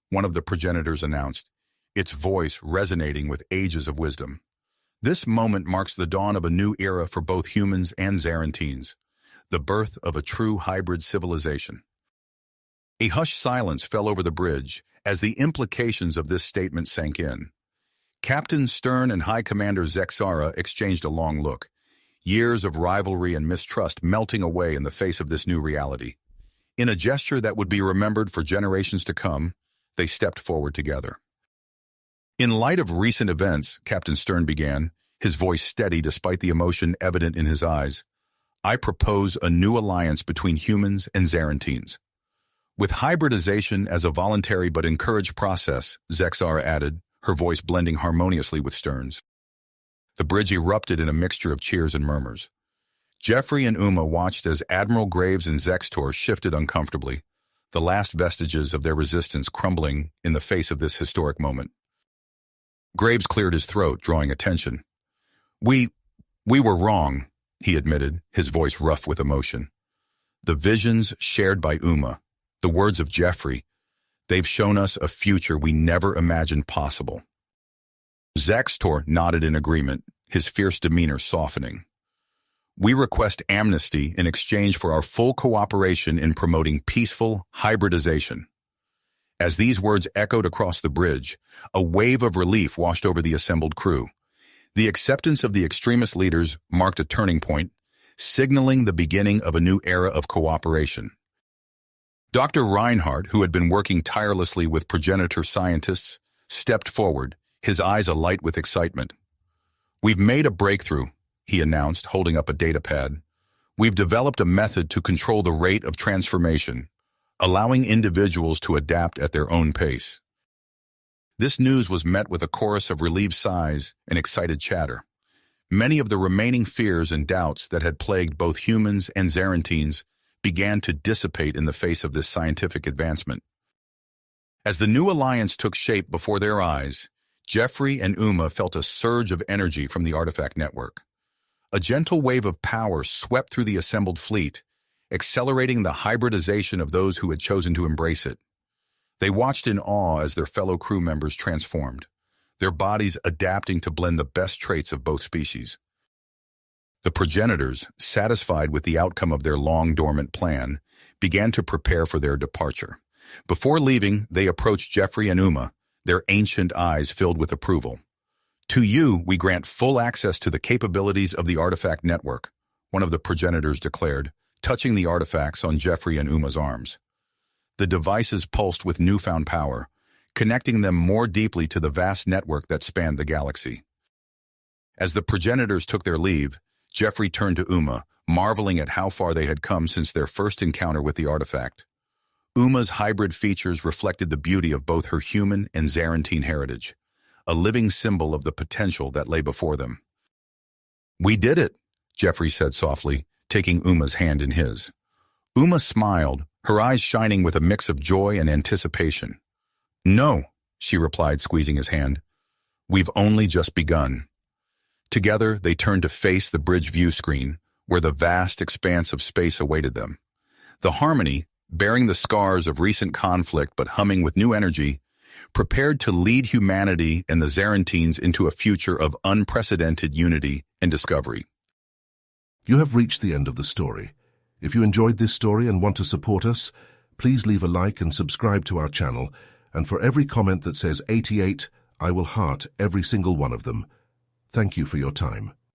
one of the progenitors announced, its voice resonating with ages of wisdom. This moment marks the dawn of a new era for both humans and Zarantines, the birth of a true hybrid civilization. A hushed silence fell over the bridge as the implications of this statement sank in. Captain Stern and High Commander Zexara exchanged a long look, years of rivalry and mistrust melting away in the face of this new reality. In a gesture that would be remembered for generations to come, they stepped forward together. In light of recent events, Captain Stern began, his voice steady despite the emotion evident in his eyes, I propose a new alliance between humans and Zarantines. With hybridization as a voluntary but encouraged process, Zexara added, her voice blending harmoniously with Stern's. The bridge erupted in a mixture of cheers and murmurs. Jeffrey and Uma watched as Admiral Graves and Zextor shifted uncomfortably, the last vestiges of their resistance crumbling in the face of this historic moment. Graves cleared his throat, drawing attention. We were wrong, he admitted, his voice rough with emotion. The visions shared by Uma, the words of Jeffrey, they've shown us a future we never imagined possible. Zextor nodded in agreement, his fierce demeanor softening. We request amnesty in exchange for our full cooperation in promoting peaceful hybridization. As these words echoed across the bridge, a wave of relief washed over the assembled crew. The acceptance of the extremist leaders marked a turning point, signaling the beginning of a new era of cooperation. Dr. Reinhardt, who had been working tirelessly with progenitor scientists, stepped forward, his eyes alight with excitement. We've made a breakthrough, he announced, holding up a datapad. We've developed a method to control the rate of transformation, allowing individuals to adapt at their own pace. This news was met with a chorus of relieved sighs and excited chatter. Many of the remaining fears and doubts that had plagued both humans and Zarantines began to dissipate in the face of this scientific advancement. As the new alliance took shape before their eyes, Jeffrey and Uma felt a surge of energy from the artifact network. A gentle wave of power swept through the assembled fleet, accelerating the hybridization of those who had chosen to embrace it. They watched in awe as their fellow crew members transformed, their bodies adapting to blend the best traits of both species. The progenitors, satisfied with the outcome of their long-dormant plan, began to prepare for their departure. Before leaving, they approached Jeffrey and Uma, their ancient eyes filled with approval. To you, we grant full access to the capabilities of the artifact network, one of the progenitors declared, touching the artifacts on Jeffrey and Uma's arms. The devices pulsed with newfound power, connecting them more deeply to the vast network that spanned the galaxy. As the progenitors took their leave, Jeffrey turned to Uma, marveling at how far they had come since their first encounter with the artifact. Uma's hybrid features reflected the beauty of both her human and Zarantine heritage, a living symbol of the potential that lay before them. We did it, Jeffrey said softly, taking Uma's hand in his. Uma smiled, her eyes shining with a mix of joy and anticipation. "No," she replied, squeezing his hand. "We've only just begun." Together, they turned to face the bridge view screen, where the vast expanse of space awaited them. The Harmony, bearing the scars of recent conflict but humming with new energy, prepared to lead humanity and the Zarantines into a future of unprecedented unity and discovery. You have reached the end of the story. If you enjoyed this story and want to support us, please leave a like and subscribe to our channel, and for every comment that says 88, I will heart every single one of them. Thank you for your time.